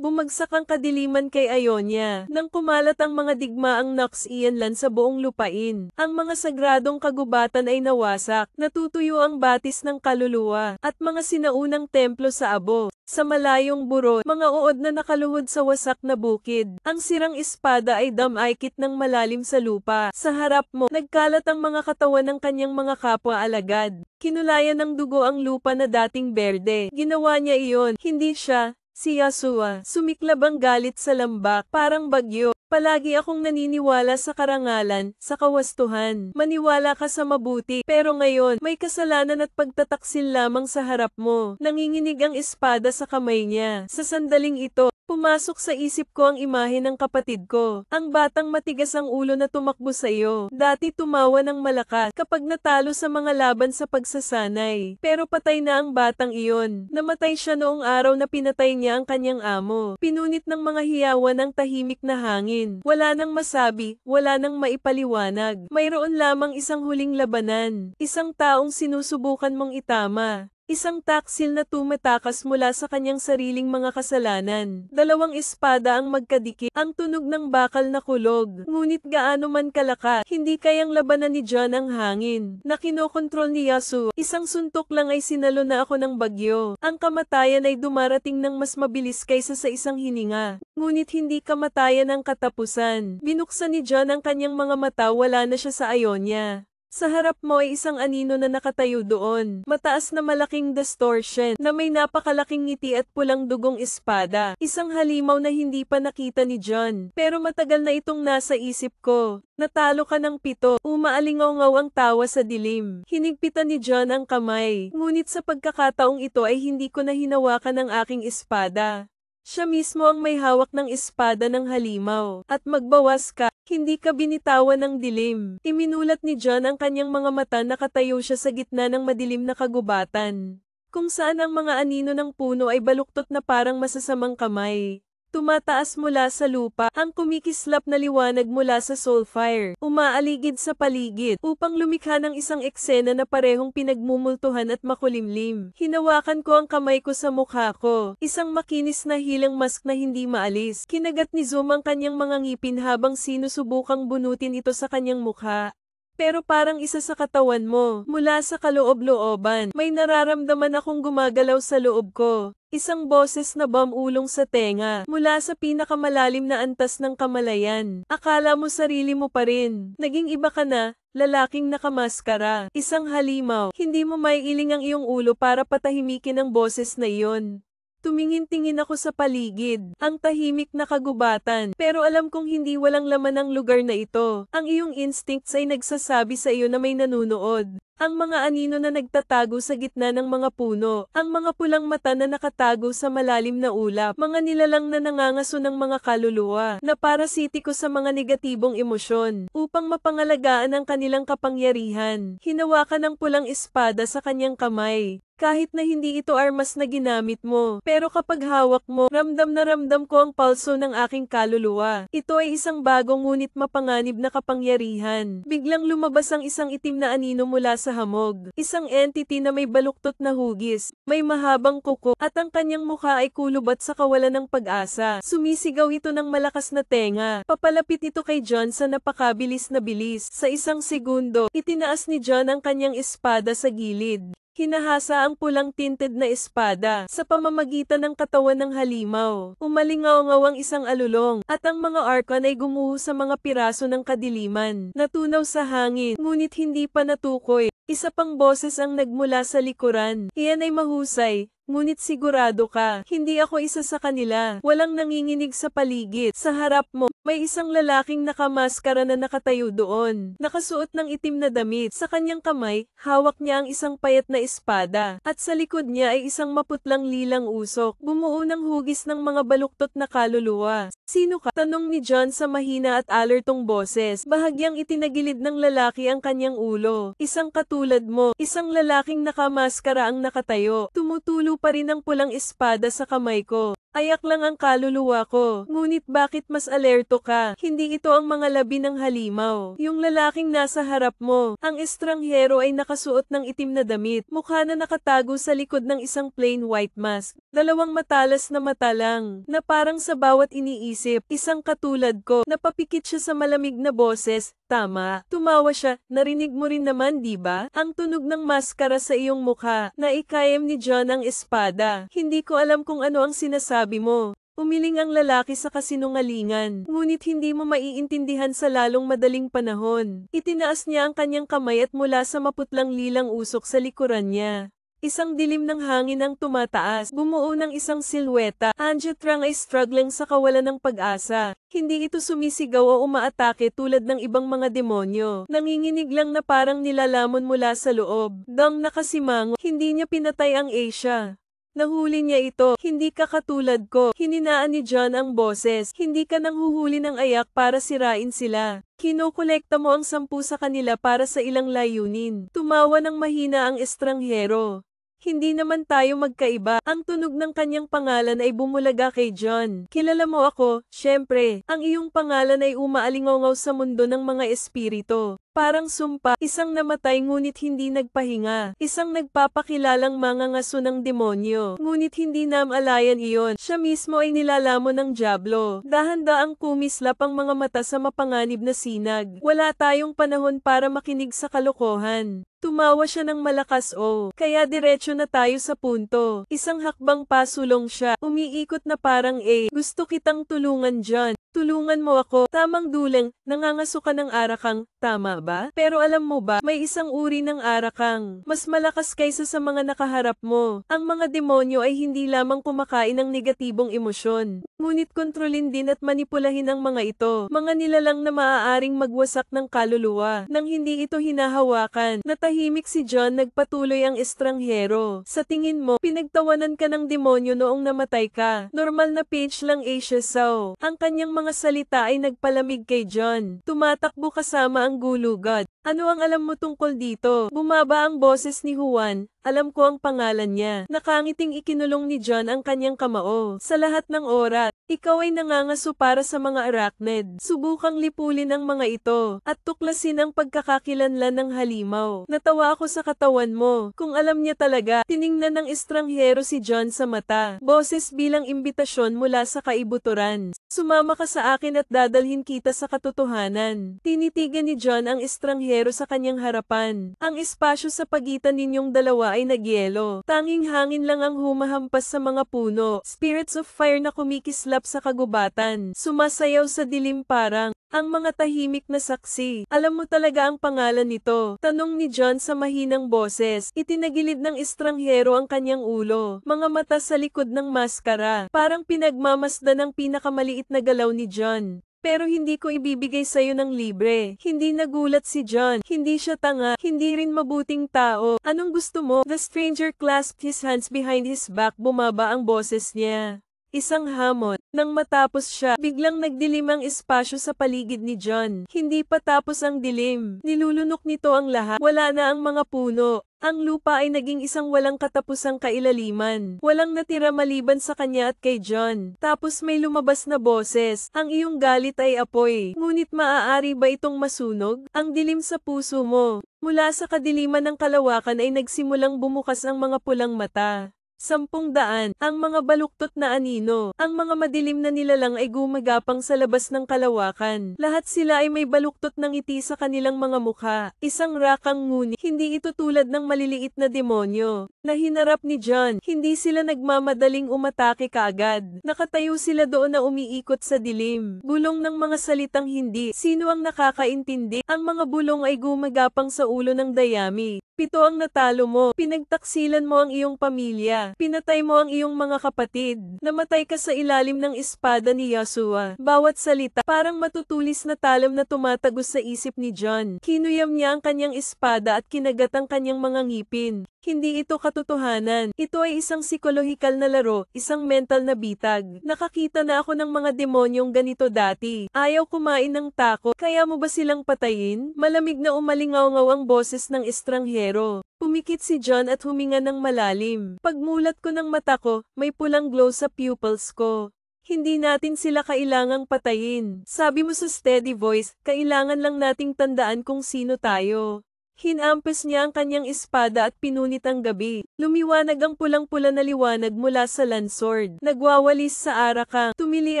Bumagsak ang kadiliman kay Ionia, nang kumalat ang mga digmaang Nox-Ianlan sa buong lupain. Ang mga sagradong kagubatan ay nawasak, natutuyo ang batis ng kaluluwa, at mga sinaunang templo sa abo. Sa malayong buro, mga uod na nakaluhod sa wasak na bukid. Ang sirang espada ay damaykit ng malalim sa lupa. Sa harap mo, nagkalat ang mga katawan ng kanyang mga kapwa-alagad. Kinulayan ng dugo ang lupa na dating berde. Ginawa niya iyon, hindi siya. Si Yasua, sumiklab ang galit sa lambak, parang bagyo. Palagi akong naniniwala sa karangalan, sa kawastuhan. Maniwala ka sa mabuti, pero ngayon, may kasalanan at pagtataksil lamang sa harap mo. Nanginginig ang espada sa kamay niya. Sa sandaling ito, pumasok sa isip ko ang imahe ng kapatid ko. Ang batang matigas ang ulo na tumakbo sa iyo. Dati tumawa ng malakas kapag natalo sa mga laban sa pagsasanay. Pero patay na ang batang iyon. Namatay siya noong araw na pinatay niya ang kanyang amo. Pinunit ng mga hiyawan ang tahimik na hangin. Wala nang masabi, wala nang maipaliwanag. Mayroon lamang isang huling labanan. Isang taong sinusubukan mong itama. Isang taksil na tumatakas mula sa kanyang sariling mga kasalanan. Dalawang espada ang magkadikit, ang tunog ng bakal na kulog. Ngunit gaano man kalaka, hindi kayang labanan ni John ang hangin na kinokontrol ni Yasuo. Isang suntok lang ay sinalo na ako ng bagyo. Ang kamatayan ay dumarating ng mas mabilis kaysa sa isang hininga. Ngunit hindi kamatayan ang katapusan. Binuksan ni John ang kanyang mga mata, wala na siya sa Ionia. Sa harap mo ay isang anino na nakatayo doon. Mataas na malaking distortion na may napakalaking ngiti at pulang dugong espada. Isang halimaw na hindi pa nakita ni John. Pero matagal na itong nasa isip ko. Natalo ka ng 7. Umaalingaw-ngaw ang tawa sa dilim. Hinigpitan ni John ang kamay. Ngunit sa pagkakataong ito ay hindi ko na hinawakan ang aking espada. Siya mismo ang may hawak ng espada ng halimaw. At magbawas ka, hindi ka binitawan ng dilim. Iminulat ni John ang kanyang mga mata, nakatayo siya sa gitna ng madilim na kagubatan. Kung saan ang mga anino ng puno ay baluktot na parang masasamang kamay. Tumataas mula sa lupa, ang kumikislap na liwanag mula sa soulfire, umaaligid sa paligid, upang lumikha ng isang eksena na parehong pinagmumultuhan at makulimlim. Hinawakan ko ang kamay ko sa mukha ko, isang makinis na hilang mask na hindi maalis. Kinagat ni Zoom ang kanyang mga ngipin habang sinusubukang bunutin ito sa kanyang mukha. Pero parang isa sa katawan mo, mula sa kaloob-looban, may nararamdaman akong gumagalaw sa loob ko. Isang boses na bumulong sa tenga, mula sa pinakamalalim na antas ng kamalayan. Akala mo sarili mo pa rin. Naging iba ka na, lalaking nakamaskara. Isang halimaw, hindi mo maiiling ang iyong ulo para patahimikin ang boses na iyon. Tumingin-tingin ako sa paligid, ang tahimik na kagubatan, pero alam kong hindi walang laman ang lugar na ito. Ang iyong instincts ay nagsasabi sa iyo na may nanunood. Ang mga anino na nagtatago sa gitna ng mga puno, ang mga pulang mata na nakatago sa malalim na ulap, mga nilalang na nangangaso ng mga kaluluwa, na parasitiko sa mga negatibong emosyon, upang mapangalagaan ang kanilang kapangyarihan. Hinawakan ng pulang espada sa kanyang kamay. Kahit na hindi ito armas na ginamit mo, pero kapag hawak mo, ramdam na ramdam ko ang pulso ng aking kaluluwa. Ito ay isang bagong ngunit mapanganib na kapangyarihan. Biglang lumabas ang isang itim na anino mula sa hamog. Isang entity na may baluktot na hugis, may mahabang kuko, at ang kanyang mukha ay kulubat sa kawalan ng pag-asa. Sumisigaw ito ng malakas na tenga. Papalapit ito kay John sa napakabilis na bilis. Sa isang segundo, itinaas ni John ang kanyang espada sa gilid. Hinahasa ang pulang tinted na espada sa pamamagitan ng katawan ng halimaw. Umalingaw-ngaw ang isang alulong, at ang mga arkan ay gumuho sa mga piraso ng kadiliman. Natunaw sa hangin, ngunit hindi pa natukoy. Isa pang boses ang nagmula sa likuran. Iyan ay mahusay. Ngunit sigurado ka, hindi ako isa sa kanila. Walang nanginginig sa paligid. Sa harap mo, may isang lalaking nakamaskara na nakatayo doon. Nakasuot ng itim na damit. Sa kanyang kamay, hawak niya ang isang payat na espada. At sa likod niya ay isang maputlang lilang usok. Bumuo ng hugis ng mga baluktot na kaluluwa. Sino ka? Tanong ni John sa mahina at alertong boses. Bahagyang itinagilid ng lalaki ang kanyang ulo. Isang katulad mo. Isang lalaking nakamaskara ang nakatayo. Tumutulo pa rin ang pulang espada sa kamay ko. Ayak lang ang kaluluwa ko. Ngunit bakit mas alerto ka? Hindi ito ang mga labi ng halimaw. Yung lalaking nasa harap mo, ang estranghero ay nakasuot ng itim na damit. Mukha na nakatago sa likod ng isang plain white mask. Dalawang matalas na mata lang, na parang sa bawat iniisip, isang katulad ko. Napapikit siya sa malamig na boses. Tama. Tumawa siya. Narinig mo rin naman, di ba? Ang tunog ng maskara sa iyong mukha. Naikayam ni John ang espada. Hindi ko alam kung ano ang sinasabi mo. Umiling ang lalaki sa kasinungalingan, ngunit hindi mo maiintindihan sa lalong madaling panahon. Itinaas niya ang kanyang kamay at mula sa maputlang lilang usok sa likuran niya. Isang dilim ng hangin ang tumataas, bumuo ng isang silweta. Anjetrang ay struggling sa kawalan ng pag-asa. Hindi ito sumisigaw o umaatake tulad ng ibang mga demonyo. Nanginginig lang na parang nilalamon mula sa loob. Dang nakasimango, hindi niya pinatay ang Asia. Nahuli niya ito, hindi ka katulad ko. Hininaan ni John ang boses, hindi ka nang huhuli ng ayak para sirain sila. Kinokolekta mo ang 10 sa kanila para sa ilang layunin. Tumawa ng mahina ang estranghero. Hindi naman tayo magkaiba. Ang tunog ng kanyang pangalan ay bumulaga kay John. Kilala mo ako, syempre. Ang iyong pangalan ay umaalingaw sa mundo ng mga espiritu. Parang sumpa, isang namatay ngunit hindi nagpahinga, isang nagpapakilalang mangangaso ng demonyo, ngunit hindi namalayan iyon, siya mismo ay nilalamon ng dyablo. Dahan-daang kumislap ang mga mata sa mapanganib na sinag. Wala tayong panahon para makinig sa kalokohan. Tumawa siya ng malakas kaya diretso na tayo sa punto. Isang hakbang pasulong siya, umiikot na parang gusto kitang tulungan John. Tulungan mo ako, tamang dulang, nangangaso ka ng arakang, tama ba? Pero alam mo ba, may isang uri ng arakang, mas malakas kaysa sa mga nakaharap mo. Ang mga demonyo ay hindi lamang kumakain ng negatibong emosyon, ngunit kontrolin din at manipulahin ang mga ito. Mga nilalang na maaaring magwasak ng kaluluwa, nang hindi ito hinahawakan. Natahimik si John, nagpatuloy ang estranghero. Sa tingin mo, pinagtawanan ka ng demonyo noong namatay ka. Normal na page lang Asia Sao. Ang kanyang mga salita ay nagpalamig kay John. Tumatakbo kasama ang gulugod. Ano ang alam mo tungkol dito? Bumaba ang boses ni Juan. Alam ko ang pangalan niya. Nakangiting ikinulong ni John ang kanyang kamao. Sa lahat ng oras, ikaw ay nangangaso para sa mga arachnid. Subukang lipulin ang mga ito, at tuklasin ang pagkakakilanlan ng halimaw. Natawa ako sa katawan mo. Kung alam niya talaga, tiningnan ng estranghero si John sa mata. Boses bilang imbitasyon mula sa kaibuturan. Sumama ka sa akin at dadalhin kita sa katotohanan. Tinitigan ni John ang estranghero sa kanyang harapan. Ang espasyo sa pagitan ninyong dalawa ay nagyelo. Tanging hangin lang ang humahampas sa mga puno. Spirits of fire na kumikislap sa kagubatan. Sumasayaw sa dilim parang ang mga tahimik na saksi. Alam mo talaga ang pangalan nito? Tanong ni John sa mahinang boses. Itinagilid ng estranghero ang kanyang ulo. Mga mata sa likod ng maskara. Parang pinagmamasdan ng pinakamaliit na galaw ni John. Pero hindi ko ibibigay sa'yo ng libre. Hindi nagulat si John. Hindi siya tanga. Hindi rin mabuting tao. Anong gusto mo? The stranger clasped his hands behind his back. Bumaba ang boses niya. Isang hamon. Nang matapos siya, biglang nagdilim ang espasyo sa paligid ni John. Hindi pa tapos ang dilim. Nilulunok nito ang lahat. Wala na ang mga puno. Ang lupa ay naging isang walang katapusang kailaliman. Walang natira maliban sa kanya at kay John. Tapos may lumabas na boses. Ang iyong galit ay apoy. Ngunit maaari ba itong masunog? Ang dilim sa puso mo. Mula sa kadiliman ng kalawakan ay nagsimulang bumukas ang mga pulang mata. 10,000, ang mga baluktot na anino, ang mga madilim na nilalang ay gumagapang sa labas ng kalawakan. Lahat sila ay may baluktot ng ngiti sa kanilang mga mukha. Isang rakang ngunit, hindi ito tulad ng maliliit na demonyo na hinarap ni John. Hindi sila nagmamadaling umatake kaagad. Nakatayo sila doon na umiikot sa dilim. Bulong ng mga salitang hindi. Sino ang nakakaintindi? Ang mga bulong ay gumagapang sa ulo ng dayami. 7 ang natalo mo. Pinagtaksilan mo ang iyong pamilya. Pinatay mo ang iyong mga kapatid. Namatay ka sa ilalim ng espada ni Yahshua. Bawat salita, parang matutulis na talam na tumatagos sa isip ni John. Kinuyam niya ang kanyang espada at kinagat ang kanyang mga ngipin. Hindi ito katotohanan. Ito ay isang psikolohikal na laro, isang mental na bitag. Nakakita na ako ng mga demonyong ganito dati. Ayaw kumain ng tako, kaya mo ba silang patayin? Malamig na umalingaw-ngaw ang boses ng estranghero. Pumikit si John at huminga ng malalim. Pagmulat ko ng mata ko, may pulang glow sa pupils ko. Hindi natin sila kailangang patayin. Sabi mo sa steady voice, kailangan lang nating tandaan kung sino tayo. Hinampas niya ang kanyang espada at pinunit ang gabi. Lumiwanag ang pulang-pula na liwanag mula sa landsword. Nagwawalis sa arakang. Tumili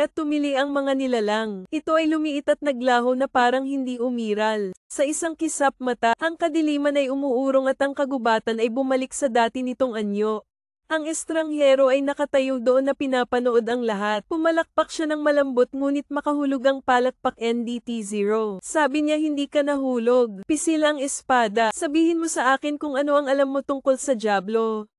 at tumili ang mga nilalang. Ito ay lumiit at naglaho na parang hindi umiral. Sa isang kisap mata, ang kadiliman ay umuurong at ang kagubatan ay bumalik sa dati nitong anyo. Ang estranghero ay nakatayo doon na pinapanood ang lahat. Pumalakpak siya ng malambot ngunit makahulog ang palakpak NDT-0. Sabi niya hindi ka nahulog. Pisil ang espada. Sabihin mo sa akin kung ano ang alam mo tungkol sa Diablo.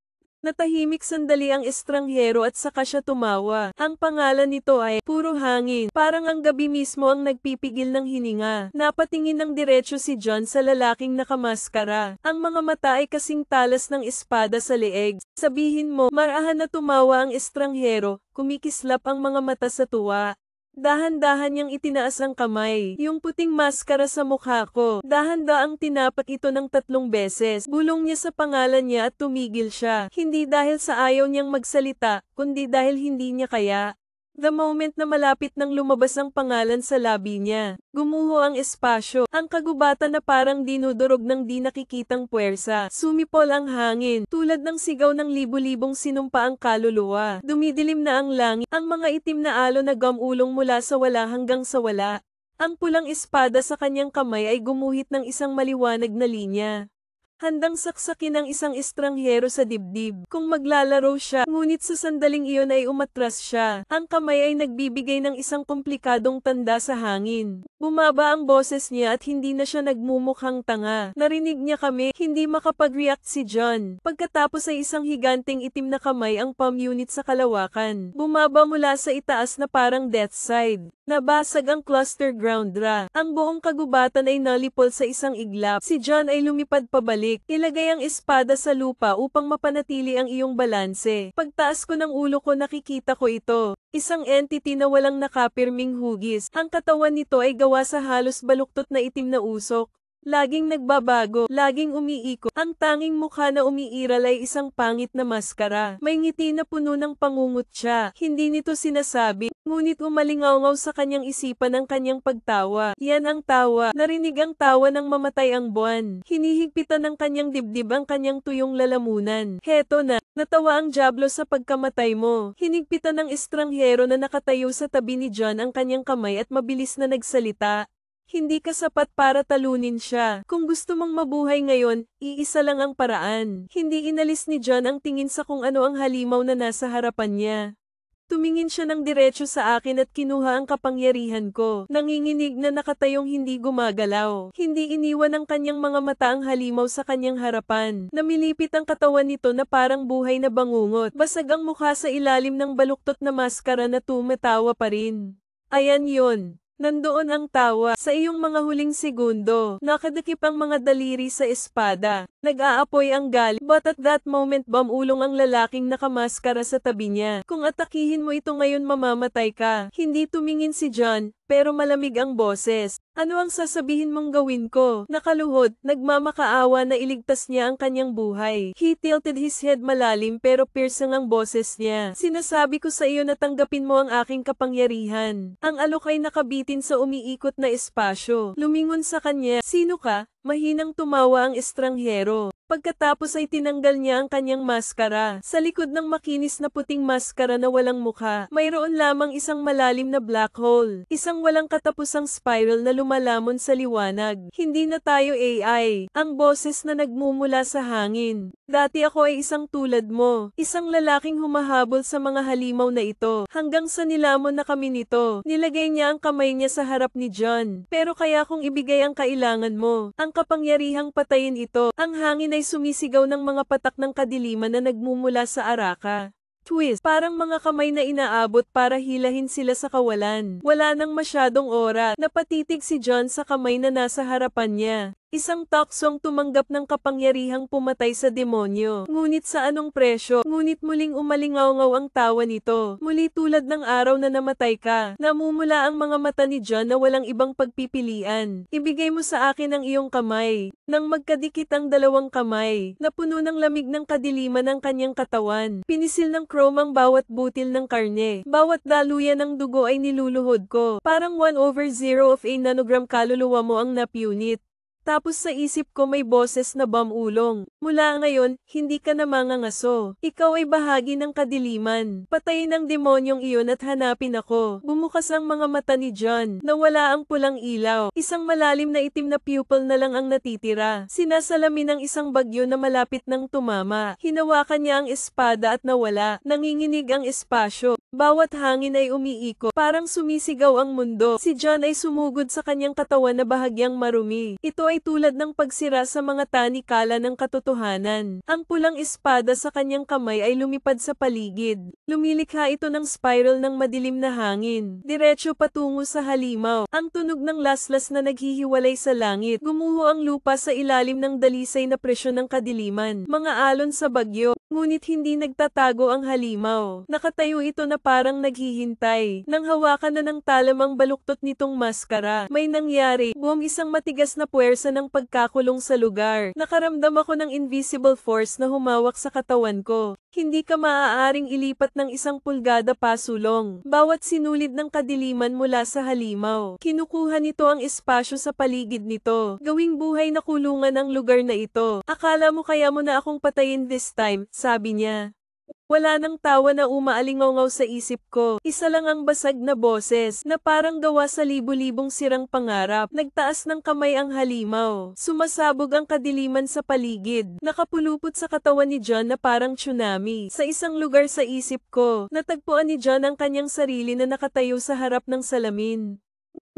Natahimik sandali ang estranghero at saka siya tumawa. Ang pangalan nito ay Puro Hangin. Parang ang gabi mismo ang nagpipigil ng hininga. Napatingin ng diretso si John sa lalaking nakamaskara. Ang mga mata ay kasing talas ng espada sa leeg. Sabihin mo, marahan na tumawa ang estranghero. Kumikislap ang mga mata sa tuwa. Dahan-dahan niyang itinaas ang kamay. Yung puting maskara sa mukha ko. Dahan-daang tinapak ito ng 3 beses. Bulong niya sa pangalan niya at tumigil siya. Hindi dahil sa ayaw niyang magsalita, kundi dahil hindi niya kaya. The moment na malapit nang lumabas ang pangalan sa labi niya, gumuho ang espasyo, ang kagubatan na parang dinudurog ng di nakikitang puwersa. Sumipol ang hangin, tulad ng sigaw ng libu-libong sinumpa ang kaluluwa. Dumidilim na ang langit, ang mga itim na alon na gamulong mula sa wala hanggang sa wala. Ang pulang espada sa kanyang kamay ay gumuhit ng isang maliwanag na linya. Handang saksakin ng isang estranghero sa dibdib. Kung maglalaro siya, ngunit sa sandaling iyon ay umatras siya. Ang kamay ay nagbibigay ng isang komplikadong tanda sa hangin. Bumaba ang boses niya at hindi na siya nagmumukhang tanga. Narinig niya kami, hindi makapag-react si John. Pagkatapos ay isang higanting itim na kamay ang palm unit sa kalawakan. Bumaba mula sa itaas na parang death side. Nabasag ang cluster groundra. Ang buong kagubatan ay nalipol sa isang iglap. Si John ay lumipad pabalik. Ilagay ang espada sa lupa upang mapanatili ang iyong balanse. Pagtaas ko ng ulo ko nakikita ko ito. Isang entity na walang nakapirming hugis. Ang katawan nito ay gawa sa halos baluktot na itim na usok. Laging nagbabago, laging umiikot. Ang tanging mukha na umiiral ay isang pangit na maskara. May ngiti na puno ng pangungot siya. Hindi nito sinasabi, ngunit umalingaw-ngaw sa kanyang isipan ang kanyang pagtawa. Yan ang tawa. Narinig ang tawa ng mamatay ang buwan. Hinihigpitan ng kanyang dibdib ang kanyang tuyong lalamunan. Heto na, natawa ang Diablo sa pagkamatay mo. Hinigpitan ng estranghero na nakatayo sa tabi ni John ang kanyang kamay at mabilis na nagsalita. Hindi ka sapat para talunin siya. Kung gusto mong mabuhay ngayon, iisa lang ang paraan. Hindi inalis ni John ang tingin sa kung ano ang halimaw na nasa harapan niya. Tumingin siya ng diretso sa akin at kinuha ang kapangyarihan ko. Nanginginig na nakatayong hindi gumagalaw. Hindi iniwan ng kanyang mga mata ang halimaw sa kanyang harapan. Namilipit ang katawan nito na parang buhay na bangungot. Basag ang mukha sa ilalim ng baluktot na maskara na tumatawa pa rin. Ayan yon. Nandoon ang tawa. Sa iyong mga huling segundo, nakadikip ang mga daliri sa espada. Nag-aapoy ang gali. But at that moment bumulong ang lalaking nakamaskara sa tabi niya. Kung atakihin mo ito ngayon mamamatay ka. Hindi tumingin si John, pero malamig ang boses. Ano ang sasabihin mong gawin ko? Nakaluhod, nagmamakaawa na iligtas niya ang kanyang buhay. He tilted his head malalim pero piercing ang boses niya. Sinasabi ko sa iyo na tanggapin mo ang aking kapangyarihan. Ang alok ay nakabitin sa umiikot na espasyo. Lumingon sa kanya, sino ka? Mahinang tumawa ang estranghero. Pagkatapos ay tinanggal niya ang kanyang maskara. Sa likod ng makinis na puting maskara na walang mukha, mayroon lamang isang malalim na black hole. Isang walang katapusang spiral na lumalamon sa liwanag. Hindi na tayo AI. Ang boses na nagmumula sa hangin. Dati ako ay isang tulad mo. Isang lalaking humahabol sa mga halimaw na ito. Hanggang sa nilamon na kami nito. Nilagay niya ang kamay niya sa harap ni John. Pero kaya kung ibigay ang kailangan mo, ang kapangyarihang patayin ito. Ang hangin ay sumisigaw ng mga patak ng kadiliman na nagmumula sa araka. Twist, parang mga kamay na inaabot para hilahin sila sa kawalan. Wala nang masyadong ora, napatitig si John sa kamay na nasa harapan niya. Isang taksong tumanggap ng kapangyarihang pumatay sa demonyo. Ngunit sa anong presyo? Ngunit muling umalingaw-ngaw ang tawa nito. Muli tulad ng araw na namatay ka. Namumula ang mga mata ni John na walang ibang pagpipilian. Ibigay mo sa akin ang iyong kamay. Nang magkadikit ang dalawang kamay, napuno ng lamig ng kadiliman ang kanyang katawan. Pinisil ng chrome ang bawat butil ng karne. Bawat daluyan ng dugo ay niluluhod ko. Parang 1/0 of a nanogram kaluluwa mo ang napunit. Tapos sa isip ko may boses na bamulong. Mula ngayon, hindi ka na mangangaso. Ikaw ay bahagi ng kadiliman. Patayin ang demonyong iyon at hanapin ako. Bumukas ang mga mata ni John. Nawala ang pulang ilaw. Isang malalim na itim na pupil na lang ang natitira. Sinasalamin ng isang bagyo na malapit ng tumama. Hinawakan niya ang espada at nawala. Nanginginig ang espasyo. Bawat hangin ay umiikot. Parang sumisigaw ang mundo. Si John ay sumugod sa kanyang katawan na bahagyang marumi. Ito ay tulad ng pagsira sa mga tanikala ng katotohanan. Ang pulang espada sa kanyang kamay ay lumipad sa paligid. Lumilikha ito ng spiral ng madilim na hangin. Diretso patungo sa halimaw. Ang tunog ng laslas na naghihiwalay sa langit. Gumuho ang lupa sa ilalim ng dalisay na presyon ng kadiliman. Mga alon sa bagyo. Ngunit hindi nagtatago ang halimaw. Nakatayo ito na parang naghihintay. Nang hawakan na ng talamang baluktot nitong maskara, may nangyari. Buong isang matigas na puwersa ng pagkakulong sa lugar. Nakaramdam ako ng invisible force na humawak sa katawan ko. Hindi ka maaaring ilipat ng 1 pulgada pasulong. Bawat sinulid ng kadiliman mula sa halimaw. Kinukuha nito ang espasyo sa paligid nito. Gawing buhay na kulungan ang lugar na ito. Akala mo kaya mo na akong patayin this time, sabi niya. Wala nang tawa na umaalingaw sa isip ko. Isa lang ang basag na boses na parang gawa sa libu-libong sirang pangarap. Nagtaas ng kamay ang halimaw. Sumasabog ang kadiliman sa paligid. Nakapulupot sa katawan ni John na parang tsunami. Sa isang lugar sa isip ko, natagpuan ni John ang kanyang sarili na nakatayo sa harap ng salamin.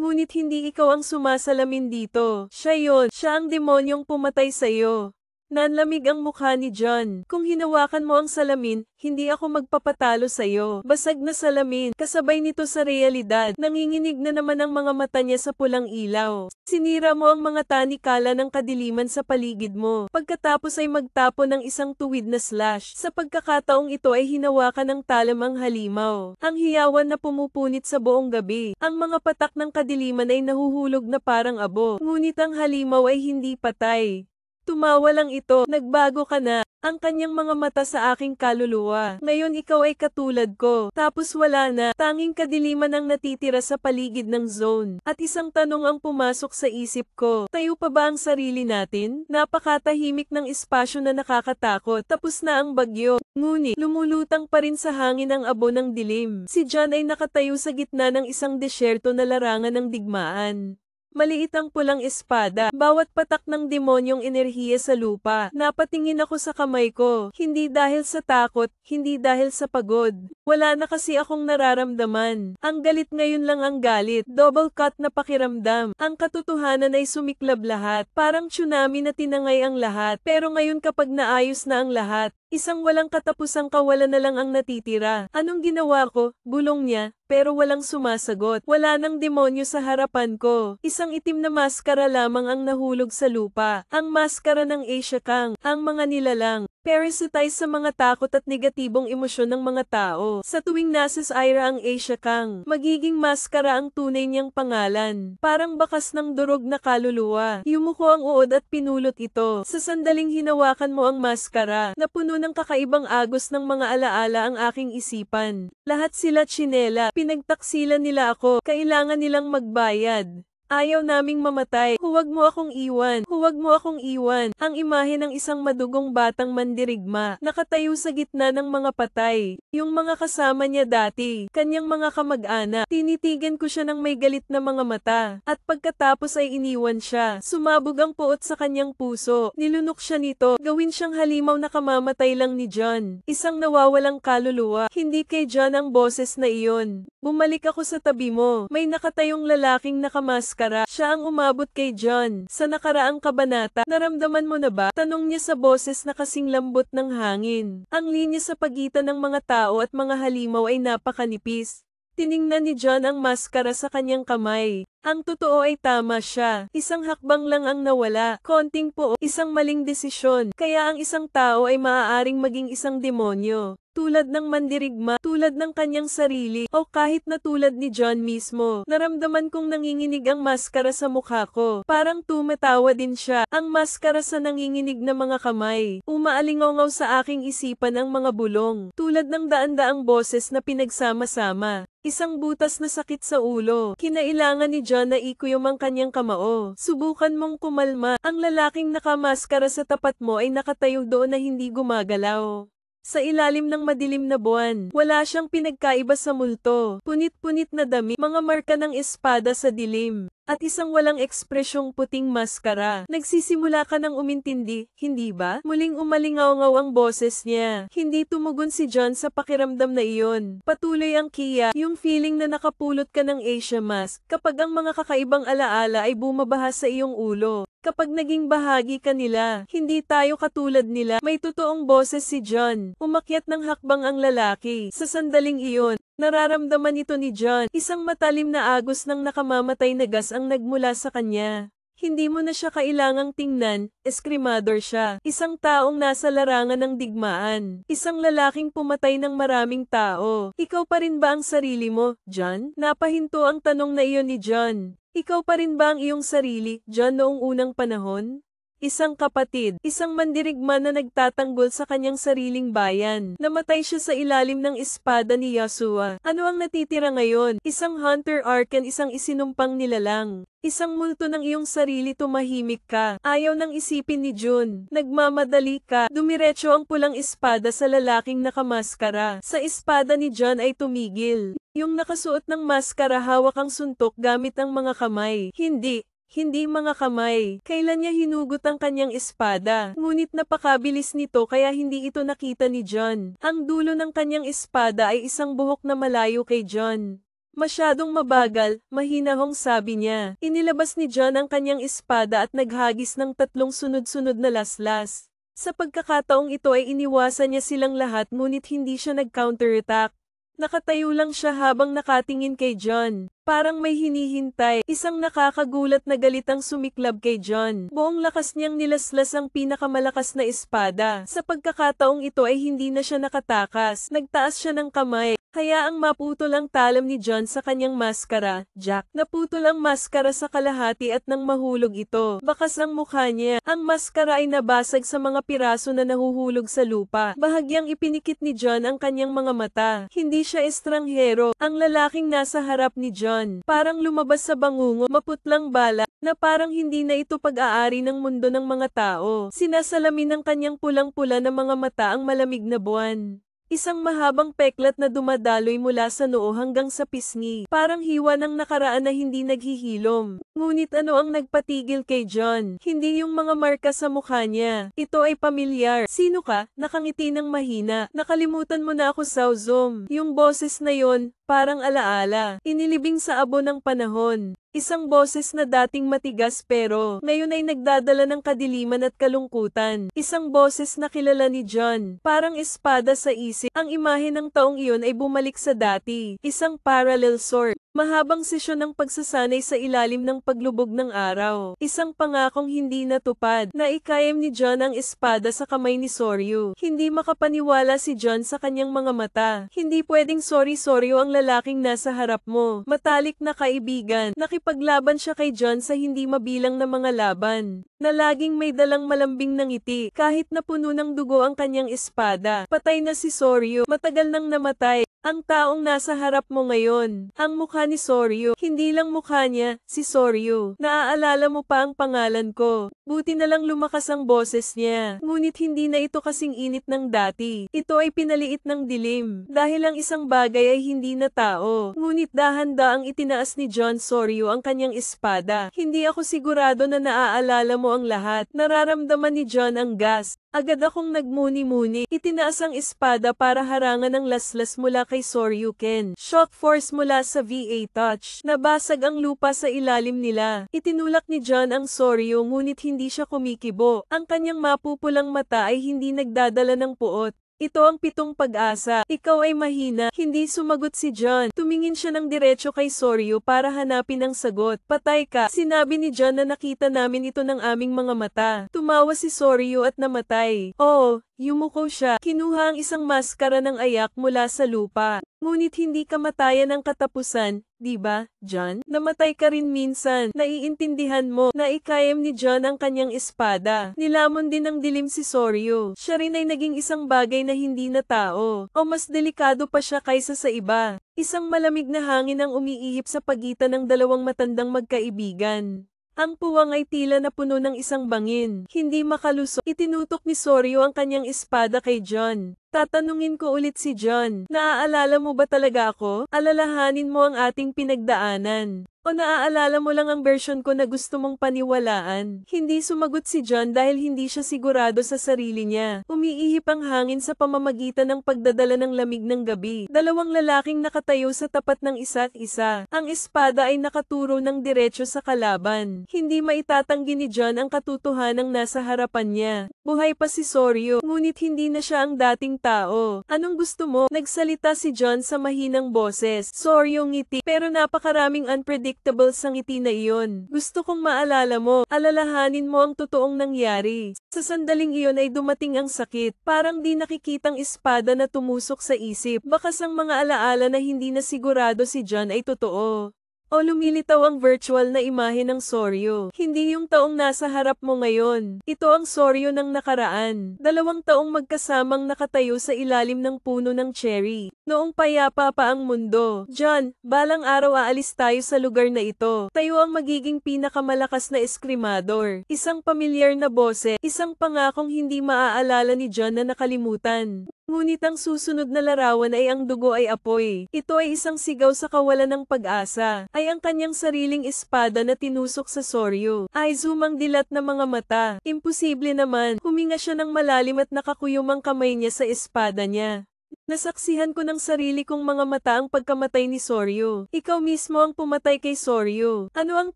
Ngunit hindi ikaw ang sumasalamin dito. Siya yon. Siya ang demonyong pumatay sa'yo. Nanlamig ang mukha ni John. Kung hinawakan mo ang salamin, hindi ako magpapatalo sa'yo. Basag na salamin, kasabay nito sa realidad. Nanginginig na naman ang mga mata niya sa pulang ilaw. Sinira mo ang mga tanikala ng kadiliman sa paligid mo. Pagkatapos ay magtapo ng isang tuwid na slash. Sa pagkakataong ito ay hinawakan ng talamang halimaw. Ang hiyawan na pumupunit sa buong gabi. Ang mga patak ng kadiliman ay nahuhulog na parang abo. Ngunit ang halimaw ay hindi patay. Tumawa lang ito, nagbago ka na. Ang kanyang mga mata sa aking kaluluwa. Ngayon ikaw ay katulad ko. Tapos wala na. Tanging kadiliman ang natitira sa paligid ng zone. At isang tanong ang pumasok sa isip ko. Tayo pa ba ang sarili natin? Napakatahimik ng espasyo na nakakatakot. Tapos na ang bagyo. Ngunit, lumulutang pa rin sa hangin ang abo ng dilim. Si John ay nakatayo sa gitna ng isang desyerto na larangan ng digmaan. Maliit ang pulang espada, bawat patak ng demonyong enerhiya sa lupa. Napatingin ako sa kamay ko, hindi dahil sa takot, hindi dahil sa pagod. Wala na kasi akong nararamdaman. Ang galit ngayon lang ang galit, double cut na pakiramdam. Ang katotohanan ay sumiklab lahat, parang tsunami na tinangay ang lahat. Pero ngayon kapag naayos na ang lahat, isang walang katapusang kawalan na lang ang natitira. Anong ginawa ko? Bulong niya, pero walang sumasagot. Wala nang demonyo sa harapan ko. Isang itim na maskara lamang ang nahulog sa lupa. Ang maskara ng Asia Kang, ang mga nilalang. Parasitize sa mga takot at negatibong emosyon ng mga tao. Sa tuwing nasa Ira ang Asia Kang, magiging maskara ang tunay niyang pangalan. Parang bakas ng durog na kaluluwa. Yumuko ang uod at pinulot ito. Sa sandaling hinawakan mo ang maskara, napuno ng kakaibang agos ng mga alaala ang aking isipan. Lahat sila tsinela, pinagtaksilan nila ako, kailangan nilang magbayad. Ayaw naming mamatay. Huwag mo akong iwan. Huwag mo akong iwan. Ang imahe ng isang madugong batang mandirigma, nakatayo sa gitna ng mga patay. Yung mga kasama niya dati, kanyang mga kamag-anak. Tinitigan ko siya ng may galit na mga mata. At pagkatapos ay iniwan siya. Sumabog ang puot sa kanyang puso. Nilunok siya nito. Gawin siyang halimaw na kamamatay lang ni John. Isang nawawalang kaluluwa. Hindi kay John ang boses na iyon. Bumalik ako sa tabi mo. May nakatayong lalaking nakamaskara. Siya ang umabot kay John. Sa nakaraang kabanata, naramdaman mo na ba? Tanong niya sa boses na kasing lambot ng hangin. Ang linya sa pagitan ng mga tao at mga halimaw ay napakanipis. Tiningnan ni John ang maskara sa kanyang kamay. Ang totoo ay tama siya. Isang hakbang lang ang nawala. Konting po, isang maling desisyon. Kaya ang isang tao ay maaaring maging isang demonyo. Tulad ng mandirigma, tulad ng kanyang sarili, o kahit na tulad ni John mismo. Naramdaman kong nanginginig ang maskara sa mukha ko. Parang tumatawa din siya. Ang maskara sa nanginginig na mga kamay. Umaalingaw sa aking isipan ang mga bulong. Tulad ng daan-daang boses na pinagsama-sama. Isang butas na sakit sa ulo. Kinailangan ni John na ikuyom ang kanyang kamao. Subukan mong kumalma. Ang lalaking nakamaskara sa tapat mo ay nakatayo doon na hindi gumagalaw. Sa ilalim ng madilim na buwan, wala siyang pinagkaiba sa multo. Punit-punit na dami, mga marka ng espada sa dilim, at isang walang ekspresyong puting maskara. Nagsisimula ka ng umintindi, hindi ba? Muling umalingaw-ngaw ang boses niya. Hindi tumugon si John sa pakiramdam na iyon. Patuloy ang Kia, yung feeling na nakapulot ka ng Asia mask, kapag ang mga kakaibang alaala ay bumabaha sa iyong ulo. Kapag naging bahagi ka nila, hindi tayo katulad nila. May totoong boses si John. Umakyat ng hakbang ang lalaki. Sa sandaling iyon, nararamdaman ito ni John. Isang matalim na agos ng nakamamatay na gas ang nagmula sa kanya. Hindi mo na siya kailangang tingnan, eskrimador siya. Isang taong nasa larangan ng digmaan. Isang lalaking pumatay ng maraming tao. Ikaw pa rin ba ang sarili mo, John? Napahinto ang tanong na iyon ni John. Ikaw pa rin ba ang iyong sarili, John, noong unang panahon? Isang kapatid, isang mandirigma na nagtatanggol sa kanyang sariling bayan. Namatay siya sa ilalim ng espada ni Yasua. Ano ang natitira ngayon? Isang hunter arcan, isang isinumpang nilalang. Isang multo ng iyong sarili, tumahimik ka. Ayaw nang isipin ni June. Nagmamadali ka. Dumiretso ang pulang espada sa lalaking nakamaskara. Sa espada ni John ay tumigil. Yung nakasuot ng maskara hawak ang suntok gamit ang mga kamay. Hindi mga kamay. Kailan niya hinugot ang kanyang espada? Ngunit napakabilis nito kaya hindi ito nakita ni John. Ang dulo ng kanyang espada ay isang buhok na malayo kay John. Masyadong mabagal, mahinahong sabi niya. Inilabas ni John ang kanyang espada at naghagis ng 3 sunod-sunod na laslas. Sa pagkakataong ito ay iniwasan niya silang lahat ngunit hindi siya nag-counterattack. Nakatayo lang siya habang nakatingin kay John. Parang may hinihintay. Isang nakakagulat na galitang sumiklab kay John. Buong lakas niyang nilaslas ang pinakamalakas na espada. Sa pagkakataong ito ay hindi na siya nakatakas. Nagtaas siya ng kamay. Hayaang maputol ang talam ni John sa kanyang maskara, Jack. Naputol ang maskara sa kalahati at nang mahulog ito. Bakas ang mukha niya. Ang maskara ay nabasag sa mga piraso na nahuhulog sa lupa. Bahagyang ipinikit ni John ang kanyang mga mata. Hindi siya estranghero. Ang lalaking nasa harap ni John, parang lumabas sa bangungo, maputlang bala, na parang hindi na ito pag-aari ng mundo ng mga tao. Sinasalamin ng kanyang pulang-pula na mga mata ang malamig na buwan. Isang mahabang peklat na dumadaloy mula sa noo hanggang sa pisngi. Parang hiwa ng nakaraan na hindi naghihilom. Ngunit ano ang nagpatigil kay John? Hindi yung mga marka sa mukha niya. Ito ay pamilyar. Sino ka? Nakangiti ng mahina. Nakalimutan mo na ako, Saozom. Yung boses na yon, parang alaala. Inilibing sa abo ng panahon. Isang boses na dating matigas pero ngayon ay nagdadala ng kadiliman at kalungkutan. Isang boses na kilala ni John. Parang espada sa isip. Ang imahe ng taong iyon ay bumalik sa dati. Isang parallel sword. Mahabang sesyon ng pagsasanay sa ilalim ng paglubog ng araw. Isang pangakong hindi natupad. Naikayam ni John ang espada sa kamay ni Soryu. Hindi makapaniwala si John sa kanyang mga mata. Hindi pwedeng Soryu ang lalaking nasa harap mo. Matalik na kaibigan. Nakipaglaban siya kay John sa hindi mabilang na mga laban. Na laging may dalang malambing na ngiti. Kahit na puno ng dugo ang kanyang espada. Patay na si Soryu. Matagal nang namatay. Ang taong nasa harap mo ngayon, ang mukha ni Soryu, hindi lang mukha niya, si Soryu. Naaalala mo pa ang pangalan ko. Buti na lang lumakas ang boses niya. Ngunit hindi na ito kasing init ng dati. Ito ay pinaliit ng dilim. Dahil ang isang bagay ay hindi na tao. Ngunit dahan-daang itinaas ni John Soryu ang kanyang espada. Hindi ako sigurado na naaalala mo ang lahat. Nararamdaman ni John ang gas. Agad akong nagmuni-muni. Itinaas ang espada para harangan ang laslas mula kay Soryuken. Shock force mula sa VA touch. Nabasag ang lupa sa ilalim nila. Itinulak ni John ang Soryu ngunit hindi siya kumikibo. Ang kanyang mapupulang mata ay hindi nagdadala ng puot. Ito ang 7 pag-asa. Ikaw ay mahina. Hindi sumagot si John. Tumingin siya ng diretso kay Soryu para hanapin ang sagot. Patay ka. Sinabi ni John na nakita namin ito ng aming mga mata. Tumawa si Soryu at namatay. Oo, yumuko siya. Kinuha ang isang maskara ng ayak mula sa lupa. Ngunit hindi kamatayan ang katapusan, di ba, John? Namatay ka rin minsan. Naiintindihan mo na ikayam ni John ang kanyang espada. Nilamon din ng dilim si Soryu. Siya rin ay naging isang bagay na hindi na tao. O mas delikado pa siya kaysa sa iba. Isang malamig na hangin ang umiihip sa pagitan ng dalawang matandang magkaibigan. Ang puwang ay tila na puno ng isang bangin. Hindi makalusot. Itinutok ni Soryu ang kanyang espada kay John. Tatanungin ko ulit si John. Naaalala mo ba talaga ako? Alalahanin mo ang ating pinagdaanan. O naaalala mo lang ang version ko na gusto mong paniwalaan? Hindi sumagot si John dahil hindi siya sigurado sa sarili niya. Umiihip ang hangin sa pamamagitan ng pagdadala ng lamig ng gabi. Dalawang lalaking nakatayo sa tapat ng isa't isa. Ang espada ay nakaturo ng diretso sa kalaban. Hindi maitatanggi ni John ang katotohanang nasa harapan niya. Buhay pa si Soryu, ngunit hindi na siya ang dating tao. Anong gusto mo? Nagsalita si John sa mahinang boses. Soryu ngiti, pero napakaraming unpredictable sa ngiti na iyon. Gusto kong maalala mo, alalahanin mo ang totoong nangyari. Sa sandaling iyon ay dumating ang sakit, parang di nakikitang espada na tumusok sa isip. Bakas ang mga alaala na hindi na sigurado si John ay totoo. O lumilitaw ang virtual na imahe ng Soryu. Hindi yung taong nasa harap mo ngayon. Ito ang Soryu ng nakaraan. 2 taong magkasamang nakatayo sa ilalim ng puno ng cherry. Noong payapa pa ang mundo. John, balang araw aalis tayo sa lugar na ito. Tayo ang magiging pinakamalakas na eskrimador. Isang pamilyar na boses. Isang pangakong hindi maaalala ni John na nakalimutan. Ngunit ang susunod na larawan ay ang dugo ay apoy. Ito ay isang sigaw sa kawalan ng pag-asa. Ay ang kanyang sariling espada na tinusok sa Soryu. Ay zumang dilat na mga mata. Imposible naman. Huminga siya ng malalim at nakakuyom ang kamay niya sa espada niya. Nasaksihan ko ng sarili kong mga mata ang pagkamatay ni Soryu. Ikaw mismo ang pumatay kay Soryu. Ano ang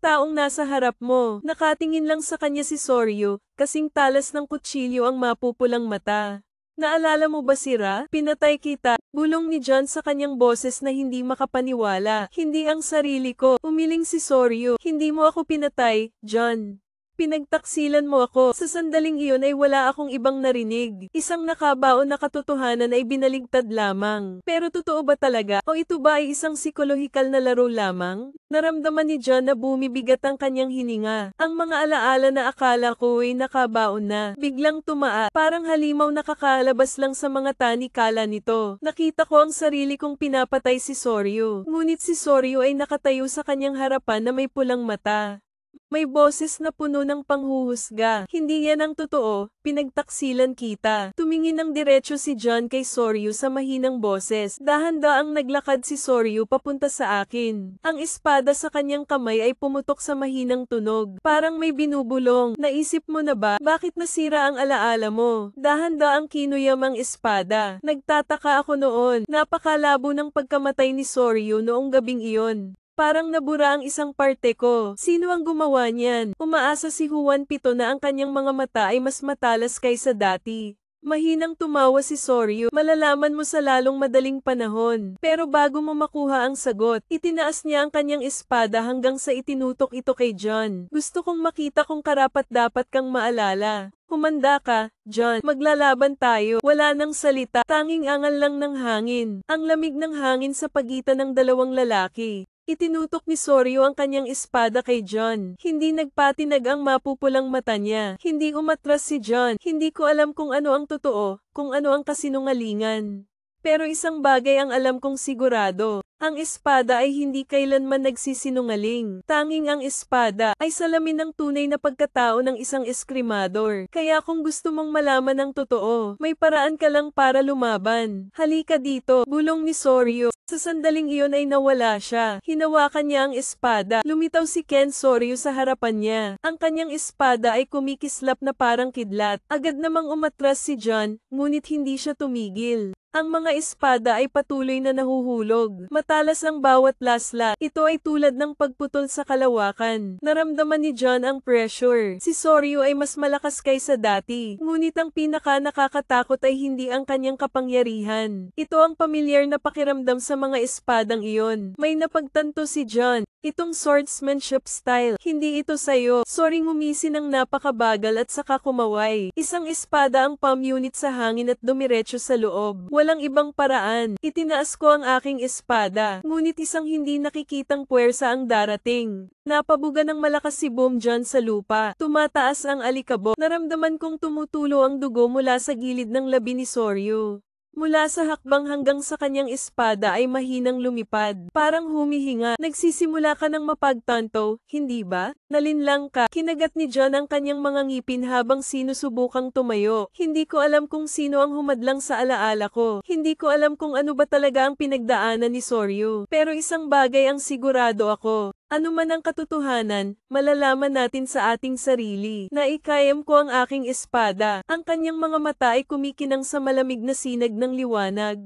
taong nasa harap mo? Nakatingin lang sa kanya si Soryu, kasing talas ng kutsilyo ang mapupulang mata. Naalala mo ba si Ra? Pinatay kita. Bulong ni John sa kanyang boses na hindi makapaniwala. Hindi ang sarili ko. Umiling si Soryu. Hindi mo ako pinatay, John. Pinagtaksilan mo ako. Sa sandaling iyon ay wala akong ibang narinig. Isang nakabaon na katotohanan ay binaligtad lamang. Pero totoo ba talaga? O ito ba ay isang psikolohikal na laro lamang? Naramdaman ni John na bumibigat ang kanyang hininga. Ang mga alaala na akala ko ay nakabaon na. Biglang tumaa. Parang halimaw nakakalabas lang sa mga tanikala nito. Nakita ko ang sarili kong pinapatay si Soryu. Ngunit si Soryu ay nakatayo sa kanyang harapan na may pulang mata. May boses na puno ng panghuhusga. Hindi yan ang totoo, pinagtaksilan kita. Tumingin ng diretso si John kay Soryu sa mahinang boses. Dahan-daang naglakad si Soryu papunta sa akin. Ang espada sa kanyang kamay ay pumutok sa mahinang tunog. Parang may binubulong. Naisip mo na ba, bakit nasira ang alaala mo? Dahan-daang kinuyam ang espada. Nagtataka ako noon. Napakalabo ng pagkamatay ni Soryu noong gabing iyon. Parang nabura ang isang parte ko. Sino ang gumawa niyan? Umaasa si Juan Pito na ang kanyang mga mata ay mas matalas kaysa dati. Mahinang tumawa si Soryu. Malalaman mo sa lalong madaling panahon. Pero bago mo makuha ang sagot, itinaas niya ang kanyang espada hanggang sa itinutok ito kay John. Gusto kong makita kung karapat-dapat kang maalala. Humanda ka, John. Maglalaban tayo. Wala nang salita. Tanging angal lang ng hangin. Ang lamig ng hangin sa pagitan ng dalawang lalaki. Itinutok ni Soryu ang kanyang espada kay John. Hindi nagpatinag ang mapupulang mata niya. Hindi umatras si John. Hindi ko alam kung ano ang totoo, kung ano ang kasinungalingan. Pero isang bagay ang alam kong sigurado. Ang espada ay hindi kailanman nagsisinungaling. Tanging ang espada ay salamin ng tunay na pagkatao ng isang eskrimador. Kaya kung gusto mong malaman ang totoo, may paraan ka lang para lumaban. Halika dito, bulong ni Soryu. Sa sandaling iyon ay nawala siya. Hinawakan niya ang espada. Lumitaw si Ken Soryu sa harapan niya. Ang kanyang espada ay kumikislap na parang kidlat. Agad namang umatras si John, ngunit hindi siya tumigil. Ang mga espada ay patuloy na nahuhulog. Matalas ang bawat lasla. Ito ay tulad ng pagputol sa kalawakan. Naramdaman ni John ang pressure. Si Soryu ay mas malakas kaysa dati. Ngunit ang pinaka nakakatakot ay hindi ang kanyang kapangyarihan. Ito ang pamilyar na pakiramdam sa mga espadang iyon. May napagtanto si John. Itong swordsmanship style, hindi ito sayo. Sorry, ngumisi ng napakabagal at saka kumaway. Isang espada ang palm unit sa hangin at dumiretso sa loob. Walang ibang paraan. Itinaas ko ang aking espada. Ngunit isang hindi nakikitang puwersa ang darating. Napabuga ng malakas si Boom John sa lupa. Tumataas ang alikabok. Naramdaman kong tumutulo ang dugo mula sa gilid ng labi ni Soryu. Mula sa hakbang hanggang sa kanyang espada ay mahinang lumipad. Parang humihinga. Nagsisimula ka ng mapagtanto, hindi ba? Nalinlang ka. Kinagat ni John ang kanyang mga ngipin habang sinusubukang tumayo. Hindi ko alam kung sino ang humadlang sa alaala ko. Hindi ko alam kung ano ba talaga ang pinagdaanan ni Soryu. Pero isang bagay ang sigurado ako. Ano man ang katotohanan, malalaman natin sa ating sarili. Naikayam ko ang aking espada. Ang kanyang mga mata ay kumikinang sa malamig na sinag ng liwanag.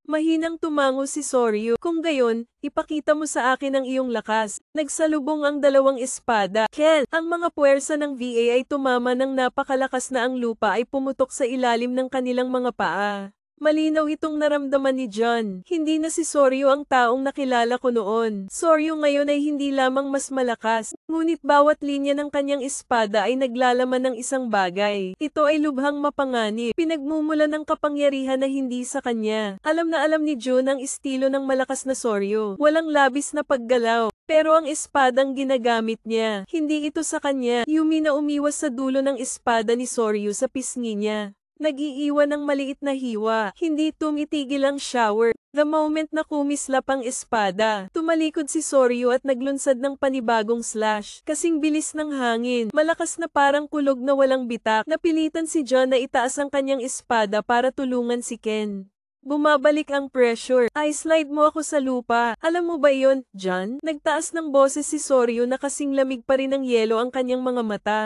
Mahinang tumango si Soryu. Kung gayon, ipakita mo sa akin ang iyong lakas. Nagsalubong ang dalawang espada. Ken, ang mga puwersa ng VA ay tumama ng napakalakas na ang lupa ay pumutok sa ilalim ng kanilang mga paa. Malinaw itong naramdaman ni John. Hindi na si Soryu ang taong nakilala ko noon. Soryu ngayon ay hindi lamang mas malakas, ngunit bawat linya ng kanyang espada ay naglalaman ng isang bagay. Ito ay lubhang mapanganib. Pinagmumulan ng kapangyarihan na hindi sa kanya. Alam na alam ni Jun ang estilo ng malakas na Soryu. Walang labis na paggalaw. Pero ang espadang ginagamit niya, hindi ito sa kanya. Yumi na umiwas sa dulo ng espada ni Soryu sa pisngi niya. Nag-iiwan ng maliit na hiwa. Hindi tumitigil ang shower. The moment na kumislap ang espada, tumalikod si Soryu at naglunsad ng panibagong slash. Kasing bilis ng hangin, malakas na parang kulog na walang bitak. Napilitan si John na itaas ang kanyang espada para tulungan si Ken. Bumabalik ang pressure. I-slide mo ako sa lupa. Alam mo ba yon, John? Nagtaas ng boses si Soryu na kasing lamig pa rin ng yelo ang kanyang mga mata.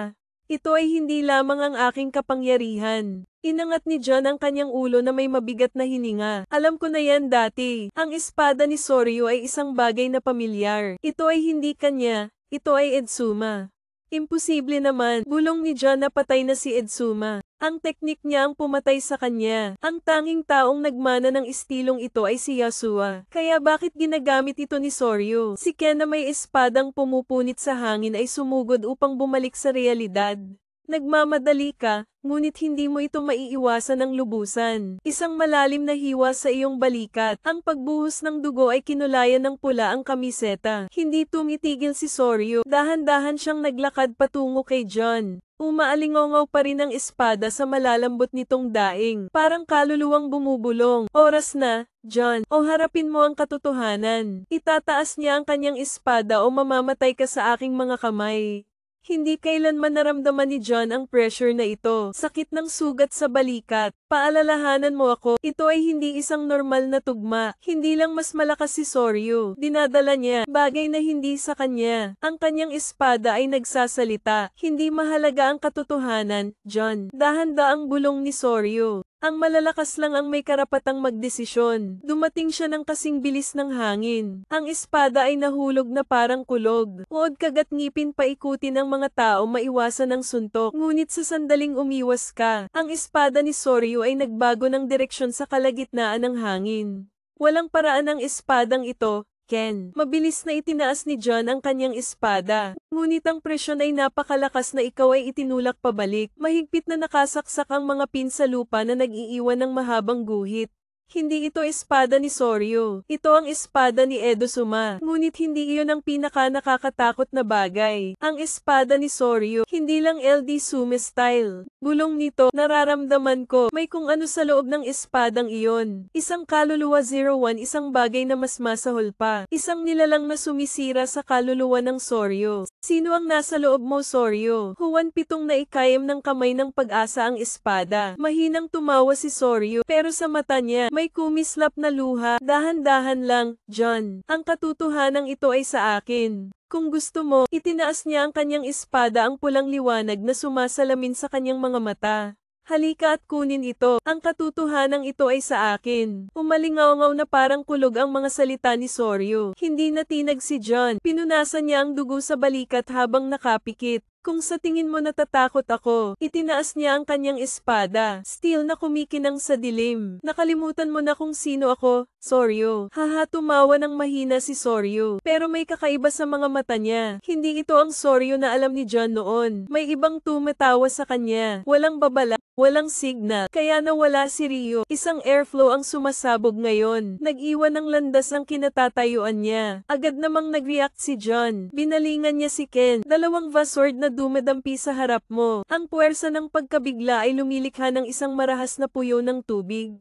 Ito ay hindi lamang ang aking kapangyarihan. Inangat ni John ang kanyang ulo na may mabigat na hininga. Alam ko na yan dati. Ang espada ni Soryu ay isang bagay na pamilyar. Ito ay hindi kanya. Ito ay Edsuma. Imposible naman. Bulong ni John na patay na si Edsuma. Ang teknik niya ang pumatay sa kanya. Ang tanging taong nagmana ng estilong ito ay si Yasuo. Kaya bakit ginagamit ito ni Soryu? Si Ken na may espadang pumupunit sa hangin ay sumugod upang bumalik sa realidad. Nagmamadali ka, ngunit hindi mo ito maiiwasan ng lubusan. Isang malalim na hiwa sa iyong balikat. Ang pagbuhos ng dugo ay kinulayan ng pula ang kamiseta. Hindi tumitigil si Soryu. Dahan-dahan siyang naglakad patungo kay John. Umaalingaw pa rin ang espada sa malalambot nitong daing. Parang kaluluwang bumubulong. Oras na, John. O harapin mo ang katotohanan. Itataas niya ang kanyang espada o mamamatay ka sa aking mga kamay. Hindi kailanman naramdaman ni John ang pressure na ito. Sakit ng sugat sa balikat. Paalalahanan mo ako, ito ay hindi isang normal na tugma. Hindi lang mas malakas si Soryu. Dinadala niya, bagay na hindi sa kanya. Ang kanyang espada ay nagsasalita. Hindi mahalaga ang katotohanan, John. Dahan-daang bulong ni Soryu. Ang malalakas lang ang may karapatang magdesisyon. Dumating siya ng kasing bilis ng hangin. Ang espada ay nahulog na parang kulog. Uod kagat ngipin paikutin ng mga tao maiwasan ang suntok. Ngunit sa sandaling umiwas ka, ang espada ni Soryu ay nagbago ng direksyon sa kalagitnaan ng hangin. Walang paraan ang espadang ito, Ken. Mabilis na itinaas ni John ang kanyang espada. Ngunit ang presyon ay napakalakas na ikaw ay itinulak pabalik. Mahigpit na nakasaksak ang mga pin sa lupa na nag-iiwan ng mahabang guhit. Hindi ito espada ni Soryu. Ito ang espada ni Edsuma. Ngunit hindi iyon ang pinaka nakakatakot na bagay. Ang espada ni Soryu, hindi lang LD Sume style. Bulong nito, nararamdaman ko, may kung ano sa loob ng espadang iyon. Isang kaluluwa 01, isang bagay na mas masahol pa. Isang nilalang na sumisira sa kaluluwa ng Soryu. Sino ang nasa loob mo, Soryu? Huwan pitong naikayam ng kamay ng pag-asa ang espada. Mahinang tumawa si Soryu, pero sa mata niya, may kumislap na luha. Dahan-dahan lang, John. Ang katotohanan ito ay sa akin. Kung gusto mo, itinaas niya ang kanyang espada ang pulang liwanag na sumasalamin sa kanyang mga mata. Halika at kunin ito. Ang katotohanan ito ay sa akin. Umalingaw-ngaw na parang kulog ang mga salita ni Soryu. Hindi natinag si John. Pinunasan niya ang dugo sa balikat habang nakapikit. Kung sa tingin mo natatakot ako, itinaas niya ang kanyang espada. Steel na kumikinang sa dilim. Nakalimutan mo na kung sino ako, Soryu. Haha, tumawa ng mahina si Soryu. Pero may kakaiba sa mga mata niya. Hindi ito ang Soryu na alam ni John noon. May ibang tumatawa sa kanya. Walang babala. Walang signal, kaya nawala si Ryo. Isang airflow ang sumasabog ngayon. Nag-iwan ng landas ang kinatatayuan niya. Agad namang nag-react si John. Binalingan niya si Ken. Dalawang Vasword na dumadampi sa harap mo. Ang puwersa ng pagkabigla ay lumilikha ng isang marahas na puyo ng tubig.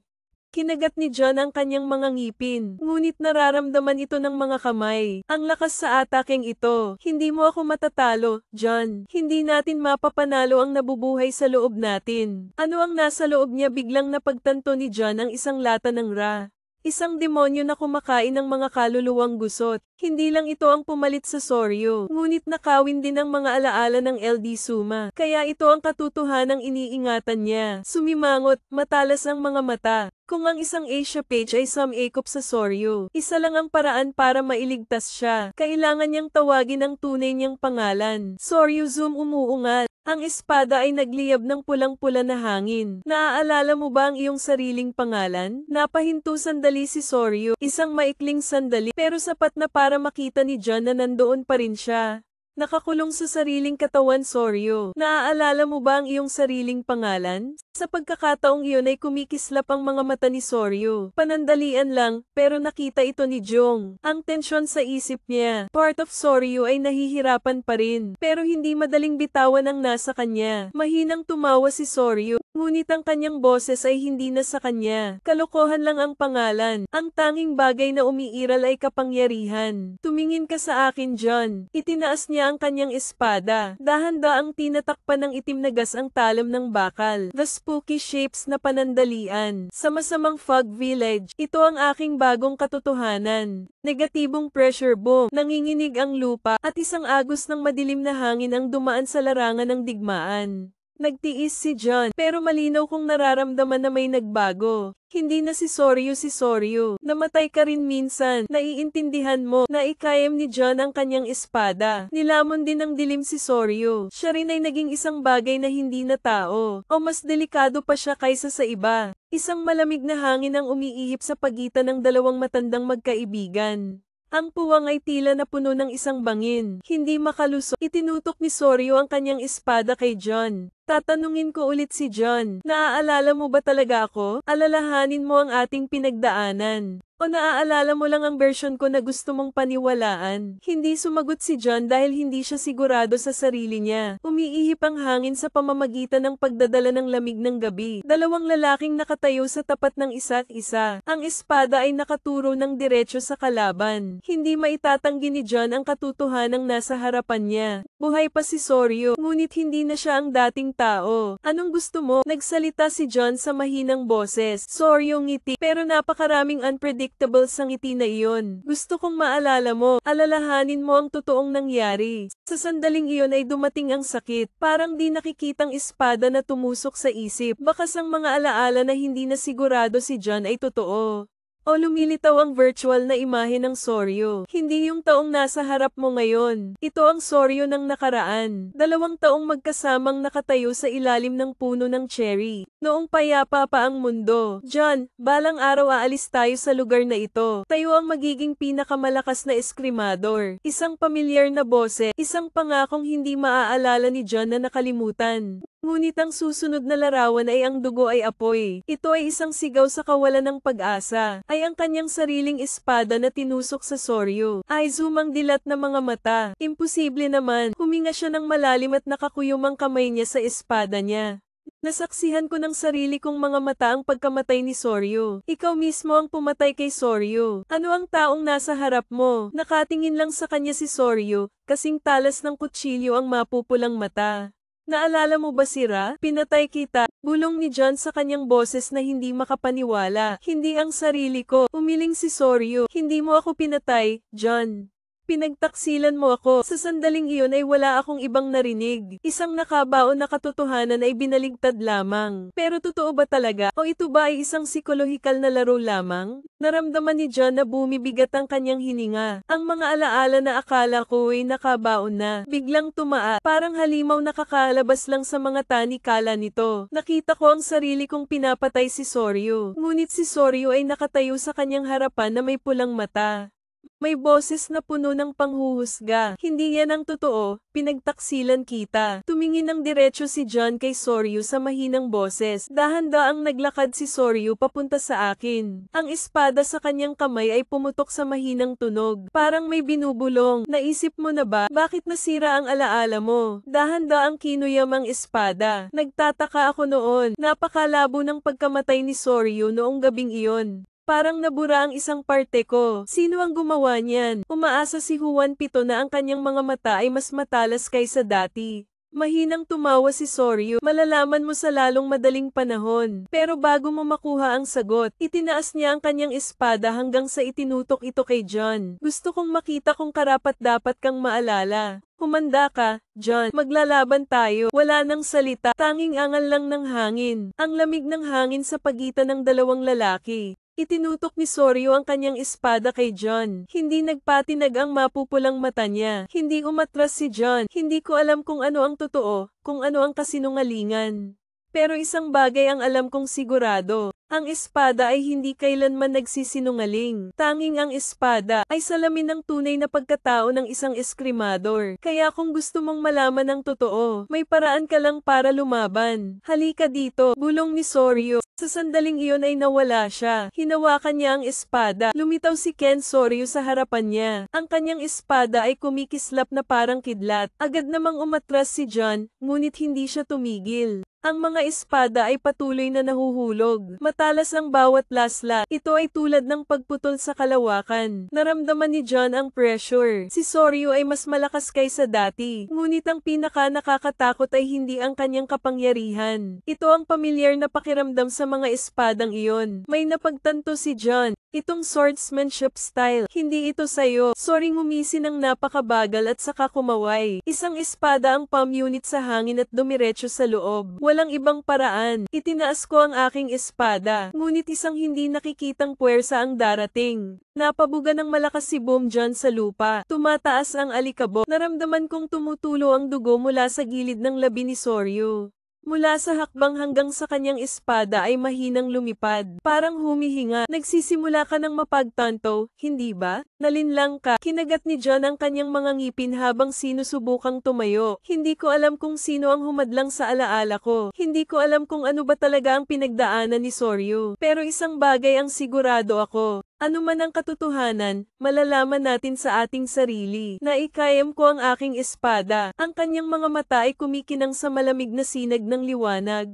Kinagat ni John ang kanyang mga ngipin, ngunit nararamdaman ito ng mga kamay. Ang lakas sa atakeng ito. Hindi mo ako matatalo, John. Hindi natin mapapanalo ang nabubuhay sa loob natin. Ano ang nasa loob niya? Biglang napagtanto ni John ang isang lata ng Ra. Isang demonyo na kumakain ng mga kaluluwang gusot. Hindi lang ito ang pumalit sa Soryu, ngunit nakawin din ang mga alaala ng LD Suma. Kaya ito ang katotohanang iniingatan niya. Sumimangot, matalas ang mga mata. Kung ang isang Asia page ay sumikop sa Soryu, isa lang ang paraan para mailigtas siya. Kailangan niyang tawagin ang tunay niyang pangalan. Soryu Zoom umuungal. Ang espada ay nagliyab ng pulang-pula na hangin. Naaalala mo ba ang iyong sariling pangalan? Napahinto sandali si Soryu. Isang maikling sandali, pero sapat na para makita ni John na nandoon pa rin siya. Nakakulong sa sariling katawan, Soryu. Naaalala mo ba ang iyong sariling pangalan? Sa pagkakataong iyon ay kumikislap ang mga mata ni Soryu. Panandalian lang, pero nakita ito ni Jong. Ang tensyon sa isip niya. Part of Soryu ay nahihirapan pa rin, pero hindi madaling bitawan ang nasa kanya. Mahinang tumawa si Soryu, ngunit ang kanyang boses ay hindi na sa kanya. Kalokohan lang ang pangalan. Ang tanging bagay na umiiral ay kapangyarihan. Tumingin ka sa akin, John. Itinaas niya ang kanyang espada. Dahan-daang tinatakpan ng itim na gas ang talam ng bakal. The spooky shapes na panandalian. Sa masamang fog village, ito ang aking bagong katotohanan. Negatibong pressure boom, nanginginig ang lupa, at isang agos ng madilim na hangin ang dumaan sa larangan ng digmaan. Nagtiis si John, pero malinaw kong nararamdaman na may nagbago. Hindi na si Soryu. Namatay ka rin minsan. Naiintindihan mo na ikayam ni John ang kanyang espada. Nilamon din ng dilim si Soryu. Siya rin ay naging isang bagay na hindi na tao. O mas delikado pa siya kaysa sa iba. Isang malamig na hangin ang umiihip sa pagitan ng dalawang matandang magkaibigan. Ang puwang ay tila na puno ng isang bangin. Hindi makalusot. Itinutok ni Soryu ang kanyang espada kay John. Tatanungin ko ulit si John. Naaalala mo ba talaga ako? Alalahanin mo ang ating pinagdaanan. O naaalala mo lang ang version ko na gusto mong paniwalaan? Hindi sumagot si John dahil hindi siya sigurado sa sarili niya. Umiihip ang hangin sa pamamagitan ng pagdadala ng lamig ng gabi. Dalawang lalaking nakatayo sa tapat ng isa't isa. Ang espada ay nakaturo ng diretso sa kalaban. Hindi maitatanggi ni John ang katotohanang nasa harapan niya. Buhay pa si Soryu, ngunit hindi na siya ang dating tao. Anong gusto mo? Nagsalita si John sa mahinang boses. Soryu ngiti, pero napakaraming unpredictable sa ngiti na iyon. Gusto kong maalala mo, alalahanin mo ang totoong nangyari. Sa sandaling iyon ay dumating ang sakit. Parang di nakikitang espada na tumusok sa isip. Bakas ang mga alaala na hindi na sigurado si John ay totoo. O lumilitaw ang virtual na imahe ng Soryu. Hindi yung taong nasa harap mo ngayon. Ito ang Soryu ng nakaraan. 2 taong magkasamang nakatayo sa ilalim ng puno ng cherry. Noong payapa pa ang mundo. John, balang araw aalis tayo sa lugar na ito. Tayo ang magiging pinakamalakas na eskrimador. Isang pamilyar na boses. Isang pangakong hindi maaalala ni John na nakalimutan. Ngunit ang susunod na larawan ay ang dugo ay apoy. Ito ay isang sigaw sa kawalan ng pag-asa. Ay ang kanyang sariling espada na tinusok sa Soryu. Ay zoomang dilat na mga mata. Imposible naman. Huminga siya ng malalim at nakakuyom ang kamay niya sa espada niya. Nasaksihan ko ng sarili kong mga mata ang pagkamatay ni Soryu. Ikaw mismo ang pumatay kay Soryu. Ano ang taong nasa harap mo? Nakatingin lang sa kanya si Soryu, kasing talas ng kutsilyo ang mapupulang mata. Naalala mo ba si Ra? Pinatay kita. Bulong ni John sa kanyang boses na hindi makapaniwala. Hindi ang sarili ko. Umiling si Soryu. Hindi mo ako pinatay, John. Pinagtaksilan mo ako. Sa sandaling iyon ay wala akong ibang narinig. Isang nakabaon na katotohanan ay binaligtad lamang. Pero totoo ba talaga? O ito ba ay isang psikolohikal na laro lamang? Naramdaman ni John na bumibigat ang kanyang hininga. Ang mga alaala na akala ko ay nakabaon na, biglang tumaa. Parang halimaw nakakalabas lang sa mga tanikala nito. Nakita ko ang sarili kong pinapatay si Soryu. Ngunit si Soryu ay nakatayo sa kanyang harapan na may pulang mata. May boses na puno ng panghuhusga. Hindi yan ang totoo, pinagtaksilan kita. Tumingin ng diretso si John kay Soryu sa mahinang boses. Dahan-daang naglakad si Soryu papunta sa akin. Ang espada sa kanyang kamay ay pumutok sa mahinang tunog. Parang may binubulong. Naisip mo na ba, bakit nasira ang alaala mo? Dahan-daang kinuyam ang espada. Nagtataka ako noon. Napakalabo ng pagkamatay ni Soryu noong gabing iyon. Parang nabura ang isang parte ko. Sino ang gumawa niyan? Umaasa si Juan Pito na ang kanyang mga mata ay mas matalas kaysa dati. Mahinang tumawa si Soryu. Malalaman mo sa lalong madaling panahon. Pero bago mo makuha ang sagot, itinaas niya ang kanyang espada hanggang sa itinutok ito kay John. Gusto kong makita kung karapat-dapat kang maalala. Humanda ka, John. Maglalaban tayo. Wala nang salita. Tanging angal lang ng hangin. Ang lamig ng hangin sa pagitan ng dalawang lalaki. Itinutok ni Soryu ang kanyang espada kay John. Hindi nagpatinag ang mapupulang mata niya. Hindi umatras si John. Hindi ko alam kung ano ang totoo, kung ano ang kasinungalingan. Pero isang bagay ang alam kong sigurado. Ang espada ay hindi kailanman nagsisinungaling. Tanging ang espada ay salamin ng tunay na pagkatao ng isang eskrimador. Kaya kung gusto mong malaman ang totoo, may paraan ka lang para lumaban. Halika dito, bulong ni Soryu. Sa sandaling iyon ay nawala siya. Hinawakan niya ang espada. Lumitaw si Ken Soryu sa harapan niya. Ang kanyang espada ay kumikislap na parang kidlat. Agad namang umatras si John, ngunit hindi siya tumigil. Ang mga espada ay patuloy na nahuhulog. Matalas ang bawat lasla. Ito ay tulad ng pagputol sa kalawakan. Naramdaman ni John ang pressure. Si Soryu ay mas malakas kaysa dati. Ngunit ang pinaka nakakatakot ay hindi ang kanyang kapangyarihan. Ito ang pamilyar na pakiramdam sa mga espadang iyon. May napagtanto si John. Itong swordsmanship style, hindi ito sayo. Sorry, ngumisi ng napakabagal at saka kumaway. Isang espada ang palm unit sa hangin at dumiretso sa loob. Walang ibang paraan. Itinaas ko ang aking espada. Ngunit isang hindi nakikitang puwersa ang darating. Napabuga ng malakas si Boom John sa lupa. Tumataas ang alikabok. Naramdaman kong tumutulo ang dugo mula sa gilid ng labi ni Soryu. Mula sa hakbang hanggang sa kanyang espada ay mahinang lumipad. Parang humihinga. Nagsisimula ka ng mapagtanto, hindi ba? Nalinlang ka. Kinagat ni John ang kanyang mga ngipin habang sinusubukang tumayo. Hindi ko alam kung sino ang humadlang sa alaala ko. Hindi ko alam kung ano ba talaga ang pinagdaanan ni Soryu. Pero isang bagay ang sigurado ako. Ano man ang katotohanan, malalaman natin sa ating sarili. Naikayam ko ang aking espada. Ang kanyang mga mata ay kumikinang sa malamig na sinag ng liwanag.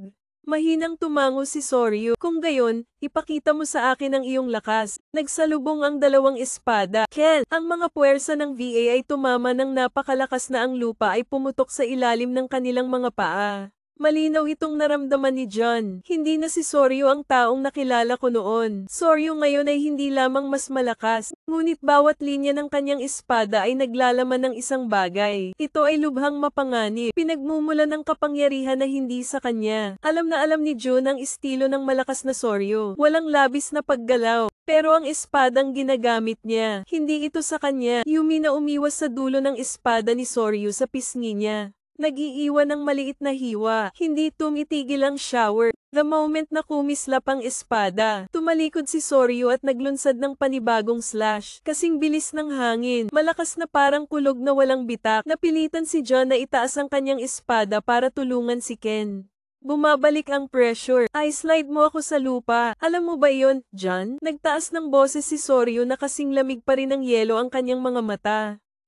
Mahinang tumango si Soryu. Kung gayon, ipakita mo sa akin ang iyong lakas. Nagsalubong ang dalawang espada. Ken, ang mga puwersa ng VA ay tumama ng napakalakas na ang lupa ay pumutok sa ilalim ng kanilang mga paa. Malinaw itong naramdaman ni John. Hindi na si Soryu ang taong nakilala ko noon. Soryu ngayon ay hindi lamang mas malakas, ngunit bawat linya ng kanyang espada ay naglalaman ng isang bagay. Ito ay lubhang mapanganib. Pinagmumula ng kapangyarihan na hindi sa kanya. Alam na alam ni John ang estilo ng malakas na Soryu. Walang labis na paggalaw. Pero ang espadang ginagamit niya, hindi ito sa kanya. Yumi na umiwas sa dulo ng espada ni Soryu sa pisngi niya. Nag-iiwan ng maliit na hiwa. Hindi tumitigil ang shower. The moment na kumislap ang espada, tumalikod si Soryu at naglunsad ng panibagong slash. Kasing bilis ng hangin, malakas na parang kulog na walang bitak. Napilitan si John na itaas ang kanyang espada para tulungan si Ken. Bumabalik ang pressure. I-slide mo ako sa lupa. Alam mo ba yon, John? Nagtaas ng boses si Soryu na kasing lamig pa rin ng yelo ang kanyang mga mata.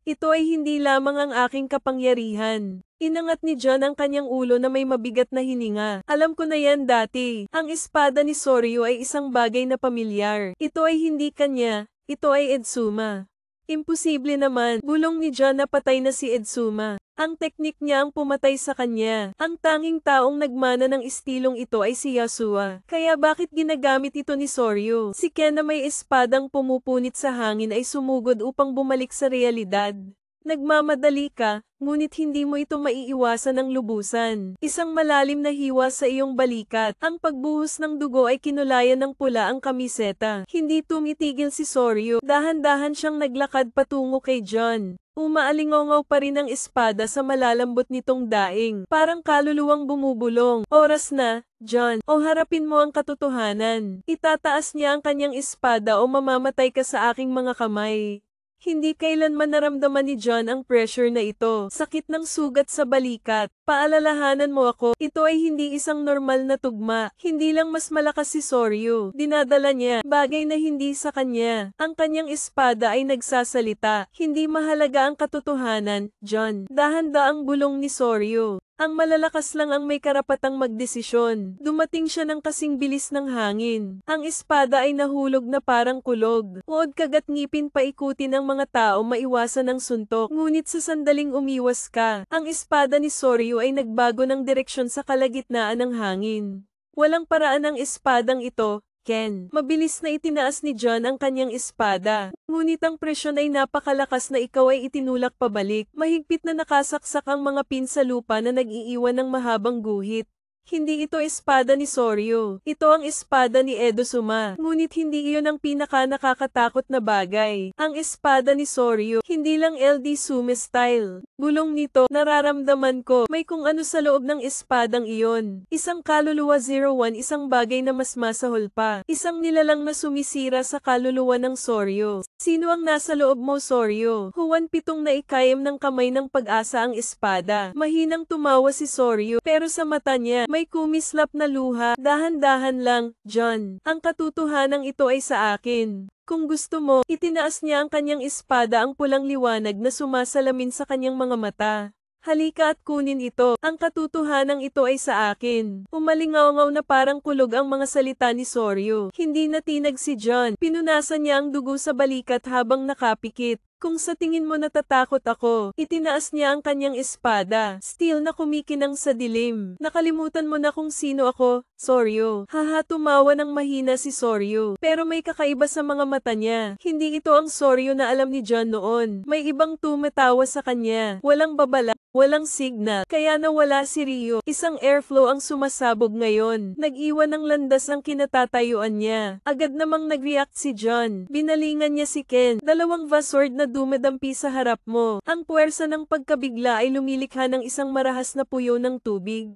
Ito ay hindi lamang ang aking kapangyarihan. Inangat ni John ang kanyang ulo na may mabigat na hininga. Alam ko na yan dati. Ang espada ni Soryu ay isang bagay na pamilyar. Ito ay hindi kanya, ito ay Edzuma. Imposible naman, bulong ni John na patay na si Edsuma. Ang teknik niya ang pumatay sa kanya. Ang tanging taong nagmana ng istilong ito ay si Yasuo. Kaya bakit ginagamit ito ni Soryu? Si Ken na may espadang pumupunit sa hangin ay sumugod upang bumalik sa realidad. Nagmamadali ka, ngunit hindi mo ito maiiwasan ng lubusan. Isang malalim na hiwa sa iyong balikat. Ang pagbuhos ng dugo ay kinulayan ng pula ang kamiseta. Hindi tumitigil si Soryu. Dahan-dahan siyang naglakad patungo kay John. Umaalingaw pa rin ang espada sa malalambot nitong daing. Parang kaluluwang bumubulong. Oras na, John. O harapin mo ang katotohanan. Itataas niya ang kanyang espada o mamamatay ka sa aking mga kamay. Hindi kailanman naramdaman ni John ang pressure na ito. Sakit ng sugat sa balikat. Paalalahanan mo ako, ito ay hindi isang normal na tugma. Hindi lang mas malakas si Soryu. Dinadala niya, bagay na hindi sa kanya. Ang kanyang espada ay nagsasalita. Hindi mahalaga ang katotohanan, John. Dahan-daang bulong ni Soryu. Ang malalakas lang ang may karapatang magdesisyon. Dumating siya ng kasing bilis ng hangin. Ang espada ay nahulog na parang kulog. Uod kagat ngipin paikutin ng mga tao maiwasan ang suntok. Ngunit sa sandaling umiwas ka, ang espada ni Soryu ay nagbago ng direksyon sa kalagitnaan ng hangin. Walang paraan ang espadang ito, Ken. Mabilis na itinaas ni John ang kanyang espada. Ngunit ang presyon ay napakalakas na ikaw ay itinulak pabalik. Mahigpit na nakasaksak ang mga pin sa lupa na nag-iiwan ng mahabang guhit. Hindi ito espada ni Soryu. Ito ang espada ni Edozuma. Ngunit hindi iyon ang pinaka-nakakatakot na bagay. Ang espada ni Soryu, hindi lang LD Sume style. Bulong nito, nararamdaman ko, may kung ano sa loob ng espadang iyon. Isang kaluluwa 01, isang bagay na mas masahol pa. Isang nilalang na sumisira sa kaluluwa ng Soryu. Sino ang nasa loob mo, Soryu? Huwan pitong naikayam ng kamay ng pag-asa ang espada. Mahinang tumawa si Soryu, pero sa mata niya, may kumislap na luha. Dahan-dahan lang, John. Ang katotohanan ito ay sa akin. Kung gusto mo, itinaas niya ang kanyang espada ang pulang liwanag na sumasalamin sa kanyang mga mata. Halika at kunin ito. Ang katotohanan ito ay sa akin. Umalingaw-ngaw na parang kulog ang mga salita ni Soryu. Hindi natinag si John. Pinunasan niya ang dugo sa balikat habang nakapikit. Kung sa tingin mo natatakot ako, itinaas niya ang kanyang espada. Steel na kumikinang sa dilim. Nakalimutan mo na kung sino ako, Soryu. Haha, tumawa ng mahina si Soryu. Pero may kakaiba sa mga mata niya. Hindi ito ang Soryu na alam ni John noon. May ibang tumatawa sa kanya. Walang babala, walang signal. Kaya nawala si Ryo. Isang airflow ang sumasabog ngayon. Nag-iwan ng landas ang kinatatayuan niya. Agad namang nag-react si John. Binalingan niya si Ken. Dalawang Vasword na dumadampi sa harap mo. Ang puwersa ng pagkabigla ay lumilikha ng isang marahas na puyo ng tubig.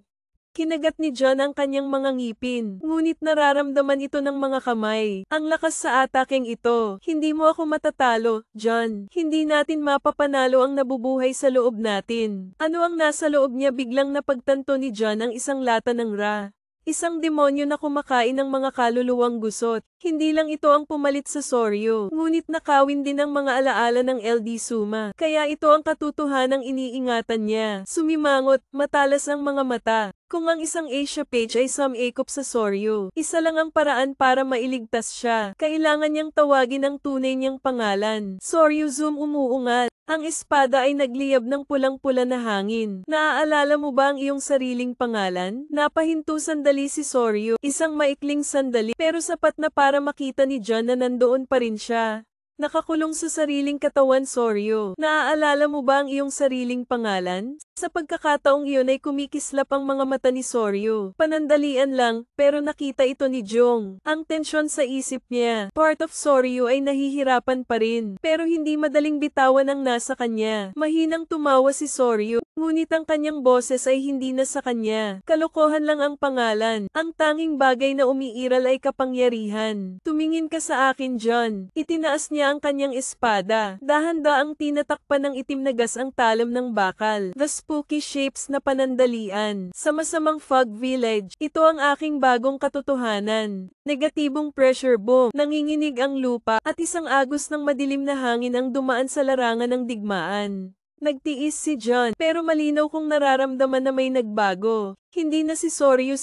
Kinagat ni John ang kanyang mga ngipin, ngunit nararamdaman ito ng mga kamay. Ang lakas sa atakeng ito. Hindi mo ako matatalo, John. Hindi natin mapapanalo ang nabubuhay sa loob natin. Ano ang nasa loob niya? Biglang napagtanto ni John ang isang lata ng Ra. Isang demonyo na kumakain ng mga kaluluwang gusot. Hindi lang ito ang pumalit sa Soryu, ngunit nakawin din ang mga alaala ng LD Suma. Kaya ito ang katotohanang iniingatan niya. Sumimangot, matalas ang mga mata. Kung ang isang Asia page ay sumikop sa Soryu, isa lang ang paraan para mailigtas siya. Kailangan niyang tawagin ang tunay niyang pangalan. Soryu Zoom umuungal. Ang espada ay nagliyab ng pulang-pula na hangin. Naaalala mo ba ang iyong sariling pangalan? Napahinto sandali si Soryu. Isang maikling sandali, pero sapat na para makita ni John na nandoon pa rin siya. Nakakulong sa sariling katawan, Soryu. Naaalala mo ba ang iyong sariling pangalan? Sa pagkakataong iyon ay kumikislap ang mga mata ni Soryu. Panandalian lang, pero nakita ito ni Jong. Ang tensyon sa isip niya. Part of Soryu ay nahihirapan pa rin, pero hindi madaling bitawan ang nasa kanya. Mahinang tumawa si Soryu, ngunit ang kanyang boses ay hindi na sa kanya. Kalokohan lang ang pangalan. Ang tanging bagay na umiiral ay kapangyarihan. Tumingin ka sa akin, John. Itinaas niya ang kanyang espada. Dahan-daang tinatakpan ng itim na gas ang talam ng bakal. The spooky shapes na panandalian. Sa masamang fog village, ito ang aking bagong katotohanan. Negatibong pressure boom, nanginginig ang lupa, at isang agos ng madilim na hangin ang dumaan sa larangan ng digmaan. Nagtiis si John, pero malinaw kong nararamdaman na may nagbago. Hindi na si Soryu.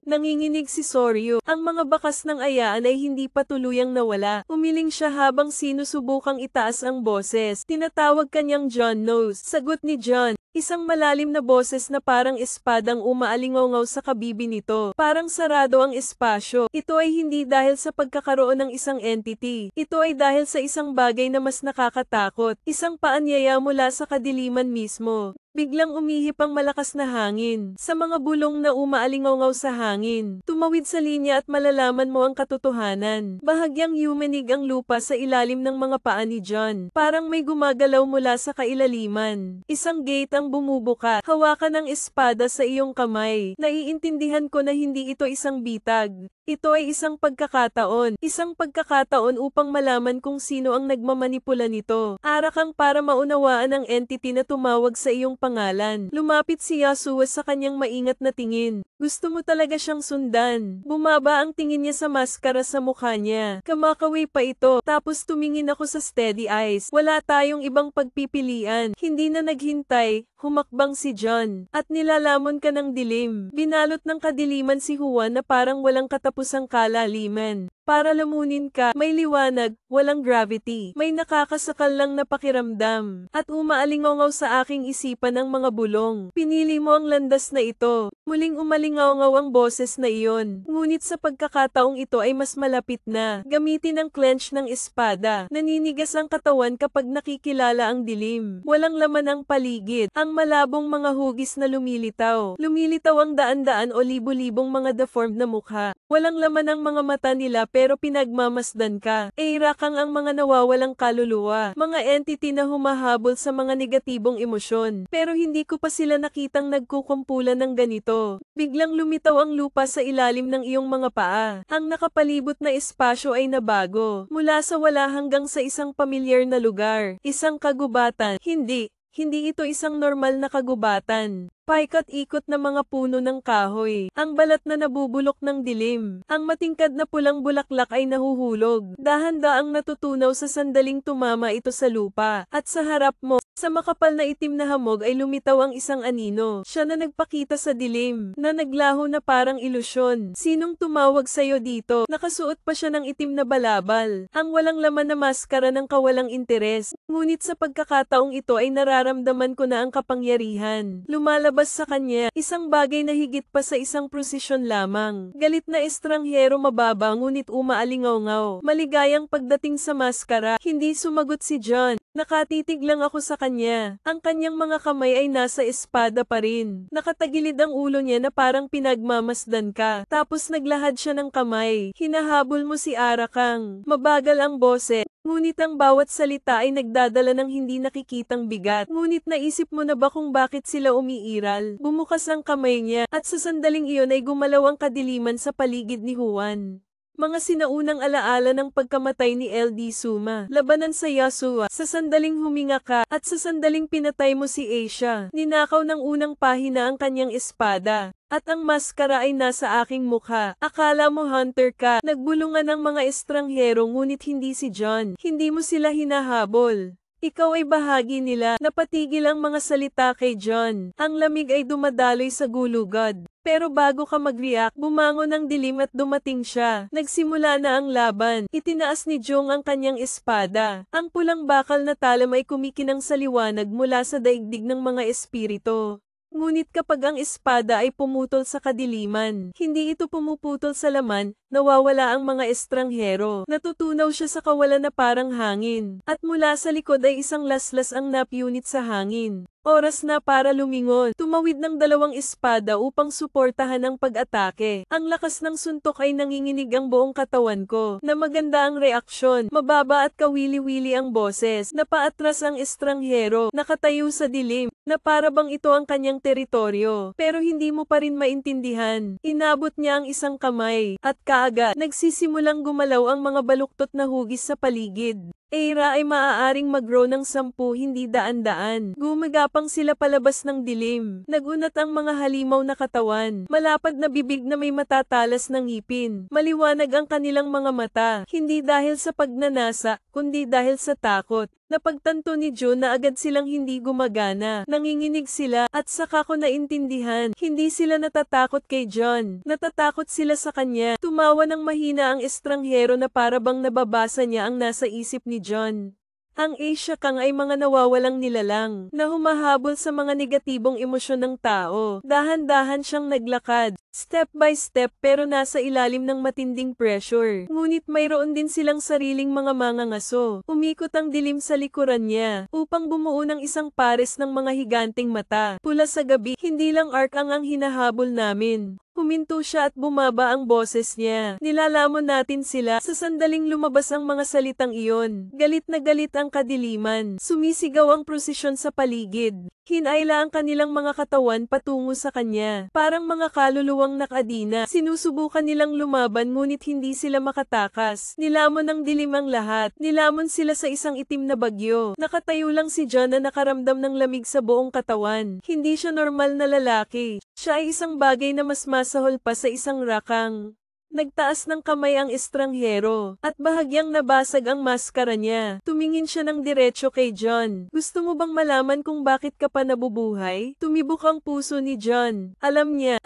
Nanginginig si Soryu. Ang mga bakas ng ayaan ay hindi pa tuluyang nawala. Umiling siya habang sinusubukang itaas ang boses. Tinatawag kanyang John Knows. Sagot ni John. Isang malalim na boses na parang espadang umaalingaw sa kabibi nito. Parang sarado ang espasyo. Ito ay hindi dahil sa pagkakaroon ng isang entity. Ito ay dahil sa isang bagay na mas nakakatakot. Isang paanyaya mula sa kadiliman mismo. Biglang umihip ang malakas na hangin. Sa mga bulong na umaalingaw sa hangin. Tumawid sa linya at malalaman mo ang katotohanan. Bahagyang yumanig ang lupa sa ilalim ng mga paa ni John. Parang may gumagalaw mula sa kailaliman. Isang gate ang bumubuka. Hawakan ang espada sa iyong kamay. Naiintindihan ko na hindi ito isang bitag. Ito ay isang pagkakataon. Isang pagkakataon upang malaman kung sino ang nagmamanipula nito. Ara kang para maunawaan ang entity na tumawag sa iyong pangalan. Lumapit si Yasuo sa kanyang maingat na tingin. Gusto mo talaga siyang sundan. Bumaba ang tingin niya sa maskara sa mukha niya. Kamakaway pa ito. Tapos tumingin ako sa steady eyes. Wala tayong ibang pagpipilian. Hindi na naghintay. Humakbang si John. At nilalamon ka ng dilim. Binalot ng kadiliman si Juan na parang walang katapusang kalaliman. Para lamunin ka, may liwanag, walang gravity. May nakakasakal lang na pakiramdam. At umaalingaw sa aking isipan ang mga bulong. Pinili mo ang landas na ito. Muling umalingaw ang boses na iyon. Ngunit sa pagkakataong ito ay mas malapit na. Gamitin ang clench ng espada. Naninigas ang katawan kapag nakikilala ang dilim. Walang laman ang paligid. Ang malabong mga hugis na lumilitaw. Lumilitaw ang daan-daan o libu-libong mga deformed na mukha. Walang laman ang mga mata nila pero pinagmamasdan ka. Eirakang ang mga nawawalang kaluluwa. Mga entity na humahabol sa mga negatibong emosyon. Pero hindi ko pa sila nakitang nagkukumpulan ng ganito. Biglang lumitaw ang lupa sa ilalim ng iyong mga paa. Ang nakapalibot na espasyo ay nabago. Mula sa wala hanggang sa isang pamilyar na lugar. Isang kagubatan. Hindi ito isang normal na kagubatan. Paikat-ikot na mga puno ng kahoy. Ang balat na nabubulok ng dilim. Ang matingkad na pulang bulaklak ay nahuhulog. Dahan-daang natutunaw sa sandaling tumama ito sa lupa. At sa harap mo, sa makapal na itim na hamog ay lumitaw ang isang anino. Siya na nagpakita sa dilim, na naglaho na parang ilusyon. Sinong tumawag sa'yo dito? Nakasuot pa siya ng itim na balabal. Ang walang laman na maskara ng kawalang interes. Ngunit sa pagkakataong ito ay nararamdaman ko na ang kapangyarihan. Lumalabas sa kanya, isang bagay na higit pa sa isang prosesyon lamang. Galit na estranghero mababa ngunit umaalingaw-ngaw. Maligayang pagdating sa maskara, hindi sumagot si John. Nakatitig lang ako sa kanya. Ang kanyang mga kamay ay nasa espada pa rin. Nakatagilid ang ulo niya na parang pinagmamasdan ka. Tapos naglahad siya ng kamay. Hinahabol mo si Arakang. Mabagal ang boses. Ngunit ang bawat salita ay nagdadala ng hindi nakikitang bigat. Ngunit naisip mo na ba kung bakit sila umiiral? Bumukas ang kamay niya, at sa sandaling iyon ay gumalaw ang kadiliman sa paligid ni Juan. Mga sinaunang alaala ng pagkamatay ni LD Suma. Labanan sa Yasuo. Sa sandaling huminga ka, at sa sandaling pinatay mo si Asia. Ninakaw ng unang pahina ang kanyang espada. At ang maskara ay nasa aking mukha. Akala mo hunter ka. Nagbulungan ng mga estranghero ngunit hindi si John. Hindi mo sila hinahabol. Ikaw ay bahagi nila. Napatigil ang mga salita kay John. Ang lamig ay dumadaloy sa gulugod. Pero bago ka mag-react, bumangon ang dilim at dumating siya. Nagsimula na ang laban. Itinaas ni Jong ang kanyang espada. Ang pulang bakal na talam ay kumikinang sa liwanag mula sa daigdig ng mga espiritu. Ngunit kapag ang espada ay pumutol sa kadiliman, hindi ito pumuputol sa laman, nawawala ang mga estranghero. Natutunaw siya sa kawalan na parang hangin. At mula sa likod ay isang laslas ang napunit sa hangin. Oras na para lumingon. Tumawid ng dalawang espada upang suportahan ang pag-atake. Ang lakas ng suntok ay nanginginig ang buong katawan ko. Na maganda ang reaksyon. Mababa at kawili-wili ang boses. Napaatras ang estranghero. Nakatayo sa dilim. Na para bang ito ang kanyang teritoryo. Pero hindi mo pa rin maintindihan. Inabot niya ang isang kamay. At kaagad, nagsisimulang gumalaw ang mga baluktot na hugis sa paligid. era ay maaaring mag-grow ng 10 hindi daan-daan. Gumagapang sila palabas ng dilim. Nagunat ang mga halimaw na katawan. Malapad na bibig na may matatalas ng ngipin. Maliwanag ang kanilang mga mata. Hindi dahil sa pagnanasa, kundi dahil sa takot. Napagtanto ni June na agad silang hindi gumagana. Nanginginig sila at saka ko naintindihan. Hindi sila natatakot kay John. Natatakot sila sa kanya. Tumawa ng mahina ang estranghero na para bang nababasa niya ang nasa isip ni John. Ang Asia Kang ay mga nawawalang nilalang na humahabol sa mga negatibong emosyon ng tao. Dahan-dahan siyang naglakad, step by step pero nasa ilalim ng matinding pressure. Ngunit mayroon din silang sariling mga mangangaso. Umikot ang dilim sa likuran niya upang bumuo ng isang pares ng mga higanting mata. Pula sa gabi, hindi lang arc ang hinahabol namin. Huminto siya at bumaba ang boses niya. Nilalamon natin sila. Sa sandaling lumabas ang mga salitang iyon. Galit na galit ang kadiliman. Sumisigaw ang prosesyon sa paligid. Hinayla ang kanilang mga katawan patungo sa kanya. Parang mga kaluluwang nakadina. Sinusubukan nilang lumaban ngunit hindi sila makatakas. Nilamon ng dilim ang lahat. Nilamon sila sa isang itim na bagyo. Nakatayo lang si John na nakaramdam ng lamig sa buong katawan. Hindi siya normal na lalaki. Siya ay isang bagay na mas masahol pa sa isang rakang. Nagtaas ng kamay ang estranghero, at bahagyang nabasag ang maskara niya. Tumingin siya ng diretso kay John. Gusto mo bang malaman kung bakit ka pa nabubuhay? Tumibok ang puso ni John. Alam niya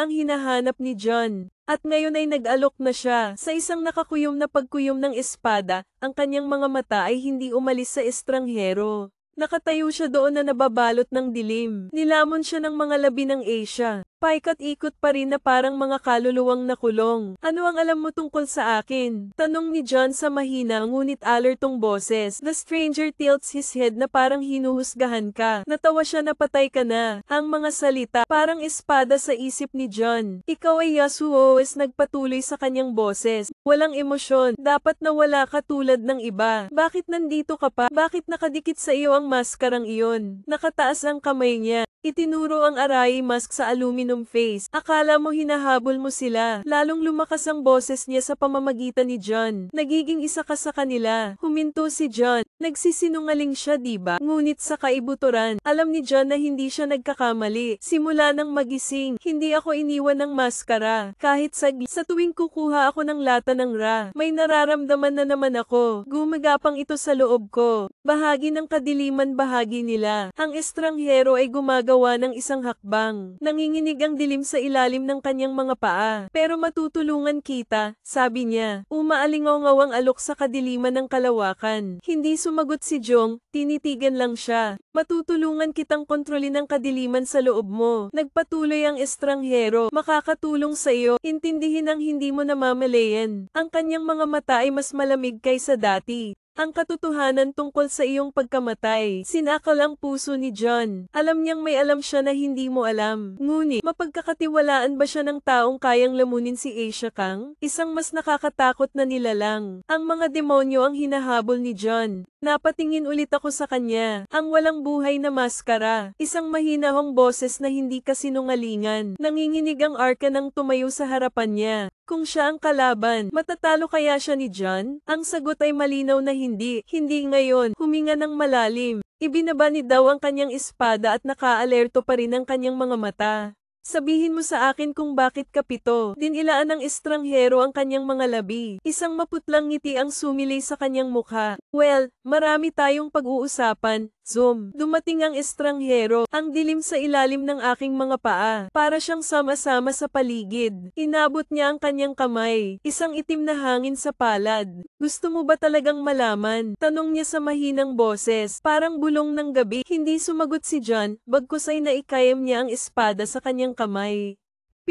ang hinahanap ni John. At ngayon ay nag-alok na siya. Sa isang nakakuyom na pagkuyom ng espada, ang kanyang mga mata ay hindi umalis sa estranghero. Nakatayo siya doon na nababalot ng dilim. Nilamon siya ng mga labi ng Asia. Paikat-ikot pa rin na parang mga kaluluwang nakulong. Ano ang alam mo tungkol sa akin? Tanong ni John sa mahina ngunit alertong boses. The stranger tilts his head na parang hinuhusgahan ka. Natawa siya na patay ka na. Ang mga salita parang espada sa isip ni John. Ikaw ay Yasuo nagpatuloy sa kanyang boses. Walang emosyon. Dapat na wala ka tulad ng iba. Bakit nandito ka pa? Bakit nakadikit sa iyo ang maskarang iyon? Nakataas ang kamay niya. Itinuro ang Arai mask sa aluminum face. Akala mo hinahabol mo sila. Lalong lumakas ang boses niya sa pamamagitan ni John. Nagiging isa ka sa kanila. Huminto si John. Nagsisinungaling siya, diba? Ngunit sa kaibuturan, alam ni John na hindi siya nagkakamali. Simula nang magising, hindi ako iniwan ng maskara. Kahit saglit, sa tuwing kukuha ako ng lata ng Ra, may nararamdaman na naman ako. Gumagapang ito sa loob ko. Bahagi ng kadiliman bahagi nila. Ang estranghero ay gumagawa ng isang hakbang. Nanginginig ang dilim sa ilalim ng kanyang mga paa. Pero matutulungan kita, sabi niya. Umaalingaw-ngaw ang alok sa kadiliman ng kalawakan. Hindi sumagot si Jong, tinitigan lang siya. Matutulungan kitang kontrolin ang kadiliman sa loob mo. Nagpatuloy ang estranghero. Makakatulong sa iyo. Intindihin ang hindi mo namamalayan. Ang kanyang mga mata ay mas malamig kaysa dati. Ang katotohanan tungkol sa iyong pagkamatay. Sinakal ang puso ni John. Alam niyang may alam siya na hindi mo alam. Ngunit, mapagkakatiwalaan ba siya ng taong kayang lamunin si Asia Kang? Isang mas nakakatakot na nilalang. Ang mga demonyo ang hinahabol ni John. Napatingin ulit ako sa kanya. Ang walang buhay na maskara. Isang mahinahong boses na hindi kasinungalingan. Nanginginig ang arka nang tumayo sa harapan niya. Kung siya ang kalaban, matatalo kaya siya ni John? Ang sagot ay malinaw na hindi. Hindi ngayon. Huminga ng malalim. Ibinabani daw ang kanyang espada at nakaalerto pa rin ang kanyang mga mata. Sabihin mo sa akin kung bakit kapito. Dinilaan ng estranghero ang kanyang mga labi. Isang maputlang ngiti ang sumilay sa kanyang mukha. Well, marami tayong pag-uusapan. Zoom. Dumating ang estranghero. Ang dilim sa ilalim ng aking mga paa. Para siyang sama-sama sa paligid. Inabot niya ang kanyang kamay. Isang itim na hangin sa palad. Gusto mo ba talagang malaman? Tanong niya sa mahinang boses. Parang bulong ng gabi. Hindi sumagot si John. Bagkus ay naikayam niya ang espada sa kanyang kamay.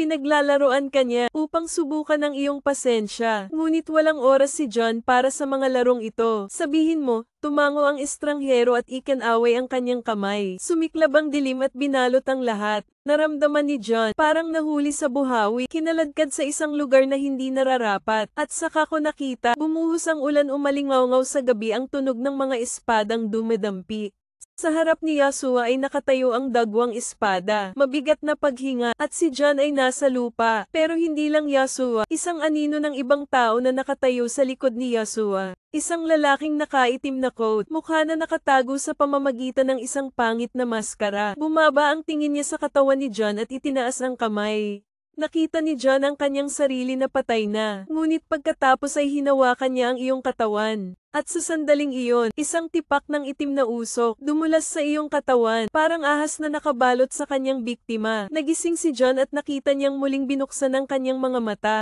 Pinaglalaroan ka niya upang subukan ang iyong pasensya. Ngunit walang oras si John para sa mga larong ito. Sabihin mo, tumango ang estranghero at ikinaway ang kanyang kamay. Sumiklab ang dilim at binalot ang lahat. Naramdaman ni John, parang nahuli sa buhawi, kinaladkad sa isang lugar na hindi nararapat. At saka ko nakita, bumuhos ang ulan umalingaw-ngaw sa gabi ang tunog ng mga espadang dumedampi. Sa harap ni Yasuo ay nakatayo ang dagwang espada, mabigat na paghinga, at si John ay nasa lupa. Pero hindi lang Yasuo, isang anino ng ibang tao na nakatayo sa likod ni Yasuo. Isang lalaking nakaitim na coat, mukha na nakatago sa pamamagitan ng isang pangit na maskara. Bumaba ang tingin niya sa katawan ni John at itinaas ang kamay. Nakita ni John ang kanyang sarili na patay na, ngunit pagkatapos ay hinawakan niya ang iyong katawan. At sa sandaling iyon, isang tipak ng itim na usok, dumulas sa iyong katawan, parang ahas na nakabalot sa kanyang biktima. Nagising si John at nakita niyang muling binuksan ang kanyang mga mata.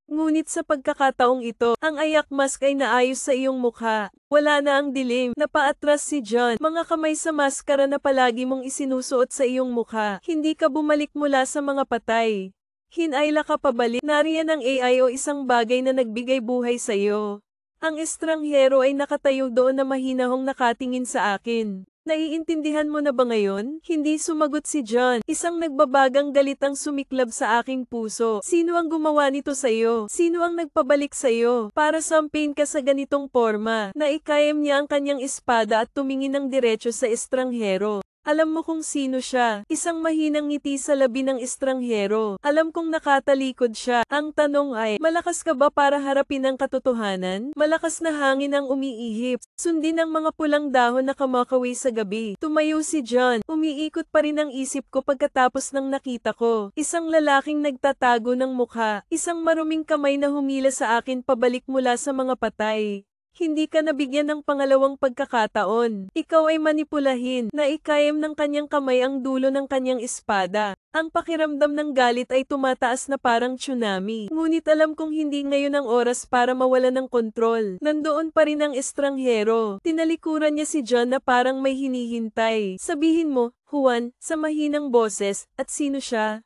Ngunit sa pagkakataong ito, ang ayak mask ay naayos sa iyong mukha. Wala na ang dilim, napaatras si John, mga kamay sa maskara na palagi mong isinusuot sa iyong mukha. Hindi ka bumalik mula sa mga patay. Hinayla ka pabalik, nariyan ang AI o isang bagay na nagbigay buhay sa iyo. Ang estranghero ay nakatayo doon na mahinahong nakatingin sa akin. Naiintindihan mo na ba ngayon? Hindi sumagot si John. Isang nagbabagang galit ang sumiklab sa aking puso. Sino ang gumawa nito sa iyo? Sino ang nagpabalik sa iyo? Para sampain ka sa ganitong forma. Naikayam niya ang kanyang espada at tumingin ng diretso sa estranghero. Alam mo kung sino siya, isang mahinang ngiti sa labi ng estranghero. Alam kong nakatalikod siya. Ang tanong ay, malakas ka ba para harapin ang katotohanan? Malakas na hangin ang umiihip. Sundin ang mga pulang dahon na kamakawi sa gabi. Tumayo si John. Umiikot pa rin ang isip ko pagkatapos ng nakita ko. Isang lalaking nagtatago ng mukha. Isang maruming kamay na humila sa akin pabalik mula sa mga patay. Hindi ka nabigyan ng pangalawang pagkakataon. Ikaw ay manipulahin. Naikayam ng kanyang kamay ang dulo ng kanyang espada. Ang pakiramdam ng galit ay tumataas na parang tsunami. Ngunit alam kong hindi ngayon ang oras para mawala ng kontrol. Nandoon pa rin ang estranghero. Tinalikuran niya si John na parang may hinihintay. Sabihin mo, Juan, sa mahinang boses, at sino siya?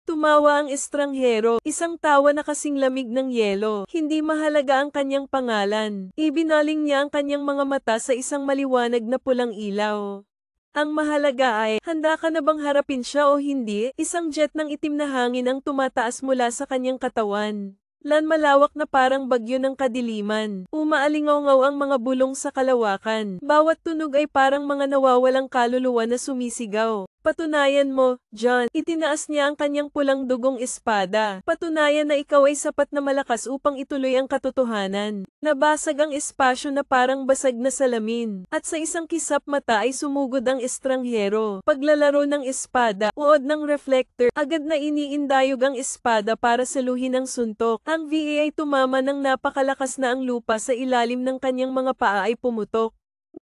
Tumawa ang estranghero, isang tawa na kasing lamig ng yelo. Hindi mahalaga ang kanyang pangalan. Ibinaling niya ang kanyang mga mata sa isang maliwanag na pulang ilaw. Ang mahalaga ay, handa ka na bang harapin siya o hindi? Isang jet ng itim na hangin ang tumataas mula sa kanyang katawan. Malawak na parang bagyo ng kadiliman. Umaalingaw-ngaw ang mga bulong sa kalawakan. Bawat tunog ay parang mga nawawalang kaluluwa na sumisigaw. Patunayan mo, John. Itinaas niya ang kanyang pulang dugong espada. Patunayan na ikaw ay sapat na malakas upang ituloy ang katotohanan. Nabasag ang espasyo na parang basag na salamin. At sa isang kisap mata ay sumugod ang estranghero. Paglalaro ng espada, uod ng reflector, agad na iniindayog ang espada para saluhin ang suntok. Ang VA ay tumama ng napakalakas na ang lupa sa ilalim ng kanyang mga paa ay pumutok.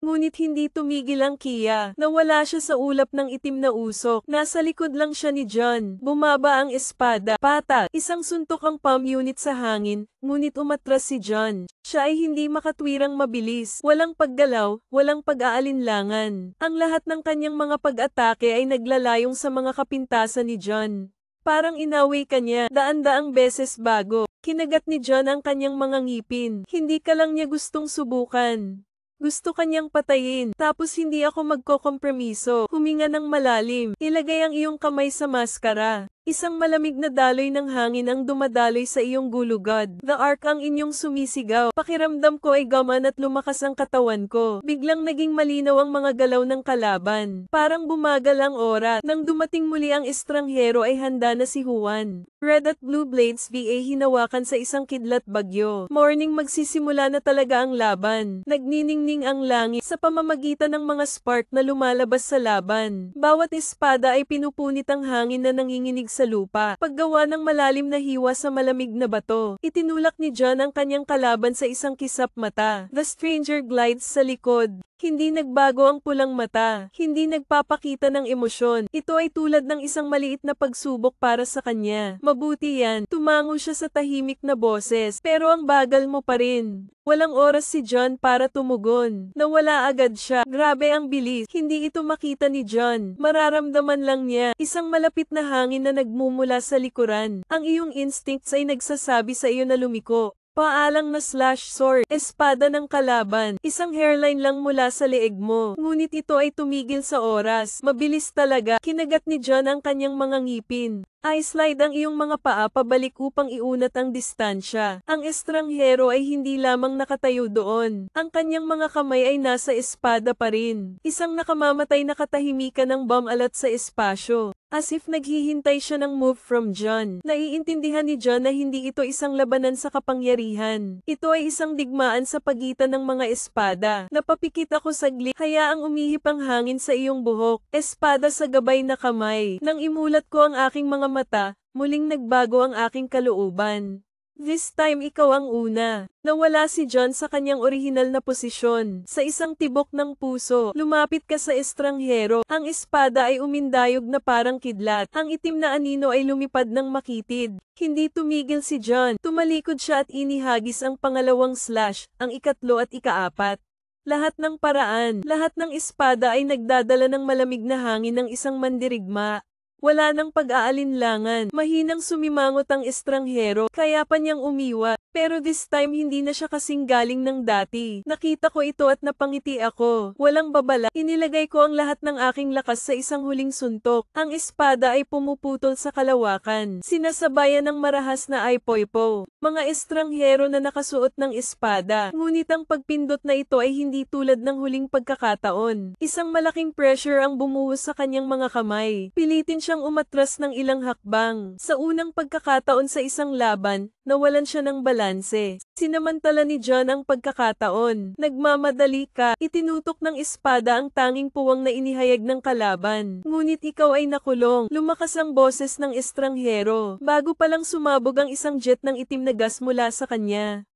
Ngunit hindi tumigil ang Kia. Nawala siya sa ulap ng itim na usok. Nasa likod lang siya ni John. Bumaba ang espada. Pata. Isang suntok ang palm unit sa hangin. Ngunit umatras si John. Siya ay hindi makatwirang mabilis. Walang paggalaw, walang pag-aalinlangan. Ang lahat ng kanyang mga pag-atake ay naglalayong sa mga kapintasan ni John. Parang inaway ka niya, daan-daang beses bago. Kinagat ni John ang kanyang mga ngipin. Hindi ka lang niya gustong subukan. Gusto kanyang patayin, tapos hindi ako magkokompromiso. Huminga ng malalim. Ilagay ang iyong kamay sa maskara. Isang malamig na daloy ng hangin ang dumadaloy sa iyong gulugod. The Ark ang inyong sumisigaw. Pakiramdam ko ay gaman at lumakas ang katawan ko. Biglang naging malinaw ang mga galaw ng kalaban. Parang bumagal ang oras. Nang dumating muli ang estranghero ay handa na si Juan. Red at Blue Blades VA hinawakan sa isang kidlat bagyo. Morning magsisimula na talaga ang laban. Nagniningning ang langit sa pamamagitan ng mga spark na lumalabas sa laban. Bawat espada ay pinupunit ang hangin na nanginginig sa lupa. Paggawa ng malalim na hiwa sa malamig na bato. Itinulak ni John ang kanyang kalaban sa isang kisap mata. The stranger glides sa likod. Hindi nagbago ang pulang mata. Hindi nagpapakita ng emosyon. Ito ay tulad ng isang maliit na pagsubok para sa kanya. Mabuti yan. Tumango siya sa tahimik na boses. Pero ang bagal mo pa rin. Walang oras si John para tumugon. Nawala agad siya. Grabe ang bilis. Hindi ito makita ni John. Mararamdaman lang niya. Isang malapit na hangin na nagmumula sa likuran. Ang iyong instincts ay nagsasabi sa iyo na lumiko. Paalang na slash sword, espada ng kalaban, isang hairline lang mula sa leeg mo. Ngunit ito ay tumigil sa oras. Mabilis talaga, kinagat ni John ang kanyang mga ngipin. I-slide ang iyong mga paa pabalik upang iunat ang distansya. Ang estranghero ay hindi lamang nakatayo doon. Ang kanyang mga kamay ay nasa espada pa rin. Isang nakamamatay na katahimikan ng bumalat sa espasyo. As if naghihintay siya ng move from John. Naiintindihan ni John na hindi ito isang labanan sa kapangyarihan. Ito ay isang digmaan sa pagitan ng mga espada. Napapikit ako saglit, hayaang umihip ang hangin sa iyong buhok. Espada sa gabay na kamay. Nang imulat ko ang aking mga mata, muling nagbago ang aking kalooban. This time ikaw ang una. Nawala si John sa kanyang orihinal na posisyon. Sa isang tibok ng puso, lumapit ka sa estranghero. Ang espada ay umindayog na parang kidlat. Ang itim na anino ay lumipad ng makitid. Hindi tumigil si John. Tumalikod siya at inihagis ang pangalawang slash, ang ikatlo at ikaapat. Lahat ng paraan, lahat ng espada ay nagdadala ng malamig na hangin ng isang mandirigma. Wala nang pag-aalinlangan. Mahinang sumimangot ang estranghero, kaya pa niyang umiwa. Pero this time hindi na siya kasing galing ng dati. Nakita ko ito at napangiti ako. Walang babala. Inilagay ko ang lahat ng aking lakas sa isang huling suntok. Ang espada ay pumuputol sa kalawakan. Sinasabayan ng marahas na aypoypo. Mga estranghero na nakasuot ng espada. Ngunit ang pagpindot na ito ay hindi tulad ng huling pagkakataon. Isang malaking pressure ang bumuhos sa kanyang mga kamay. Pilitin siyang umatras ng ilang hakbang. Sa unang pagkakataon sa isang laban, nawalan siya ng balanse. Sinamantala ni John ang pagkakataon. Nagmamadali ka. Itinutok ng espada ang tanging puwang na inihayag ng kalaban. Ngunit ikaw ay nakulong. Lumakas ang boses ng estranghero. Bago palang sumabog ang isang jet ng itim na gas mula sa kanya.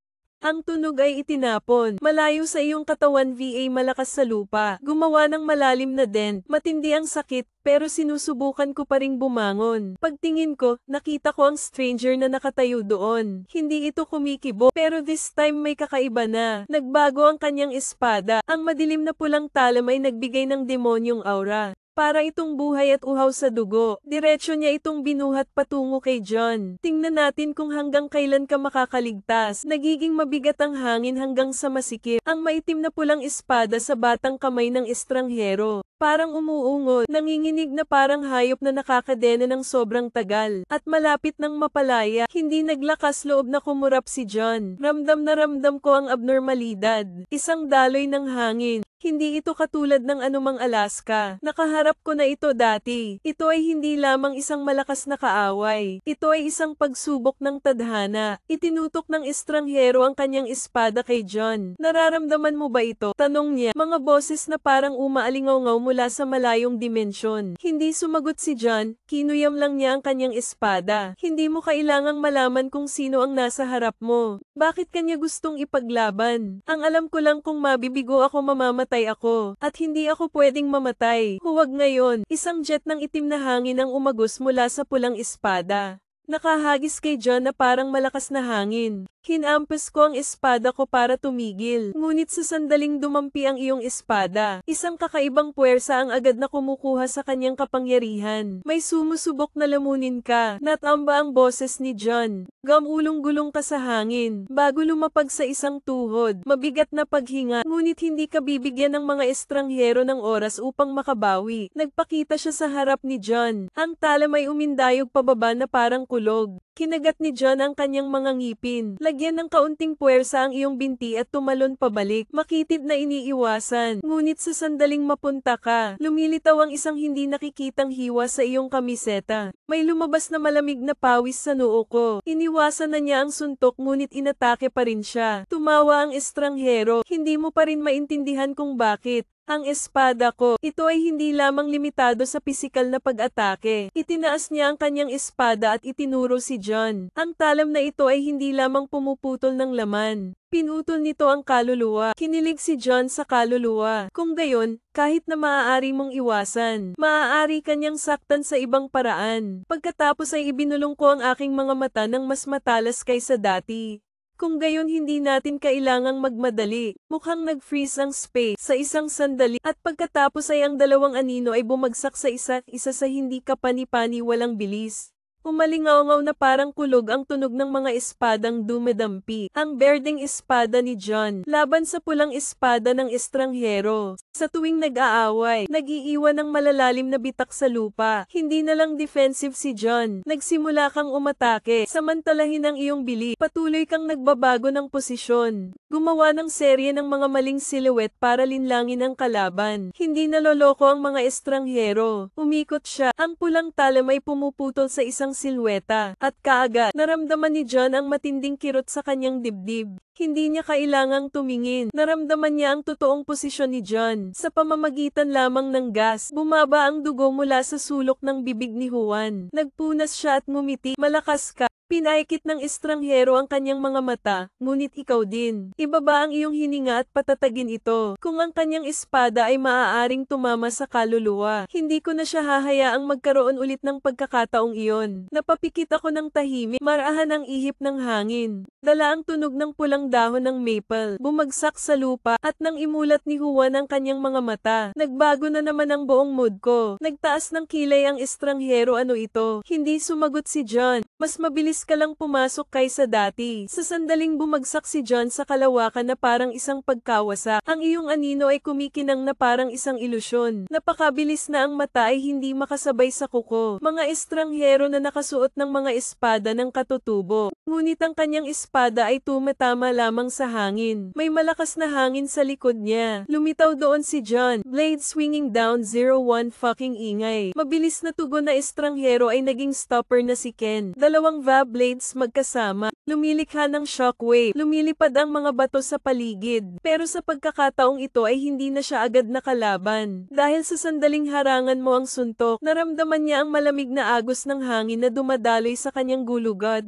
Ang tunog ay itinapon. Malayo sa iyong katawan VA malakas sa lupa. Gumawa ng malalim na dent. Matindi ang sakit, pero sinusubukan ko pa ring bumangon. Pagtingin ko, nakita ko ang stranger na nakatayo doon. Hindi ito kumikibo, pero this time may kakaiba na. Nagbago ang kanyang espada. Ang madilim na pulang talam ay nagbigay ng demonyong aura. Para itong buhay at uhaw sa dugo. Diretso niya itong binuhat patungo kay John. Tingnan natin kung hanggang kailan ka makakaligtas. Nagiging mabigat ang hangin hanggang sa masikip. Ang maitim na pulang espada sa batang kamay ng estranghero. Parang umuungol, nanginginig na parang hayop na nakakadena ng sobrang tagal. At malapit ng mapalaya, hindi naglakas loob na kumurap si John. Ramdam na ramdam ko ang abnormalidad. Isang daloy ng hangin. Hindi ito katulad ng anumang Alaska. Nakaharap ko na ito dati. Ito ay hindi lamang isang malakas na kaaway. Ito ay isang pagsubok ng tadhana. Itinutok ng estranghero ang kanyang espada kay John. Nararamdaman mo ba ito? Tanong niya. Mga boses na parang umaalingaw-ngaw mula sa malayong dimensyon. Hindi sumagot si John. Kinuyam lang niya ang kanyang espada. Hindi mo kailangang malaman kung sino ang nasa harap mo. Bakit kanya gustong ipaglaban? Ang alam ko lang kung mabibigo ako mamamatay ako, at hindi ako pwedeng mamatay. Huwag ngayon. Isang jet ng itim na hangin ang umagos mula sa pulang espada. Nakahagis kay John na parang malakas na hangin. Hinampas ko ang espada ko para tumigil. Ngunit sa sandaling dumampi ang iyong espada, isang kakaibang puwersa ang agad na kumukuha sa kanyang kapangyarihan. May sumusubok na lamunin ka. Natamba ang boses ni John. Gamulong-gulong ka sa hangin, bago lumapag sa isang tuhod. Mabigat na paghinga, ngunit hindi ka bibigyan ng mga estranghero ng oras upang makabawi. Nagpakita siya sa harap ni John. Ang talam ay umindayog pababa na parang kulog. Kinagat ni John ang kanyang mga ngipin. Lagyan ng kaunting puwersa ang iyong binti at tumalon pabalik. Makitid na iniiwasan. Ngunit sa sandaling mapunta ka, lumilitaw ang isang hindi nakikitang hiwa sa iyong kamiseta. May lumabas na malamig na pawis sa noo ko. Iniwasan na niya ang suntok ngunit inatake pa rin siya. Tumawa ang estranghero. Hindi mo pa rin maintindihan kung bakit. Ang espada ko, ito ay hindi lamang limitado sa pisikal na pag-atake. Itinaas niya ang kanyang espada at itinuro si John. Ang talam na ito ay hindi lamang pumuputol ng laman. Pinutol nito ang kaluluwa. Kinilig si John sa kaluluwa. Kung gayon, kahit na maaari mong iwasan, maaari kanyang saktan sa ibang paraan. Pagkatapos ay ibinulong ko ang aking mga mata ng mas matalas kaysa dati. Kung gayon hindi natin kailangang magmadali. Mukhang nag-freeze ang space sa isang sandali at pagkatapos ay ang dalawang anino ay bumagsak sa isa't isa sa hindi kapani-pani walang bilis. Umalingaw-ngaw na parang kulog ang tunog ng mga espadang dumadampi. Ang berdeng espada ni John, laban sa pulang espada ng estranghero. Sa tuwing nag-aaway, nag-iiwan ng malalalim na bitak sa lupa. Hindi na lang defensive si John. Nagsimula kang umatake, samantalahin ang iyong bili. Patuloy kang nagbabago ng posisyon. Gumawa ng serye ng mga maling silhouette para linlangin ang kalaban. Hindi naloloko ang mga estranghero. Umikot siya. Ang pulang talam ay pumuputol sa isang silweta, at kaagad, naramdaman ni John ang matinding kirot sa kanyang dibdib. Hindi niya kailangang tumingin. Naramdaman niya ang totoong posisyon ni John. Sa pamamagitan lamang ng gas, bumaba ang dugo mula sa sulok ng bibig ni Juan. Nagpunas siya at ngumiti. Malakas ka. Pinaikit ng estranghero ang kanyang mga mata, ngunit ikaw din. Ibaba ang iyong hininga at patatagin ito. Kung ang kanyang espada ay maaaring tumama sa kaluluwa, hindi ko na siya hahayaang magkaroon ulit ng pagkakataong iyon. Napapikit ako ng tahimik, marahan ang ihip ng hangin. Dala ang tunog ng pulang dahon ng maple, bumagsak sa lupa, at nang imulat ni Juan ang kanyang mga mata, nagbago na naman ang buong mood ko. Nagtaas ng kilay ang estranghero. Ano ito? Hindi sumagot si John. Mas mabilis ka lang pumasok kaysa dati. Sa sandaling bumagsak si John sa kalawakan na parang isang pagkawasa. Ang iyong anino ay kumikinang na parang isang ilusyon. Napakabilis na ang mata ay hindi makasabay sa kuko. Mga estranghero na nakasuot ng mga espada ng katutubo. Ngunit ang kanyang espada ay tumatama lamang sa hangin. May malakas na hangin sa likod niya. Lumitaw doon si John. Blade swinging down 01 fucking ingay. Mabilis na tugon na estranghero ay naging stopper na si Ken. Dalawang blades magkasama. Lumilikha ng shockwave. Lumilipad ang mga bato sa paligid. Pero sa pagkakataong ito ay hindi na siya agad nakalaban. Dahil sa sandaling harangan mo ang suntok, naramdaman niya ang malamig na agos ng hangin na dumadaloy sa kanyang gulugod.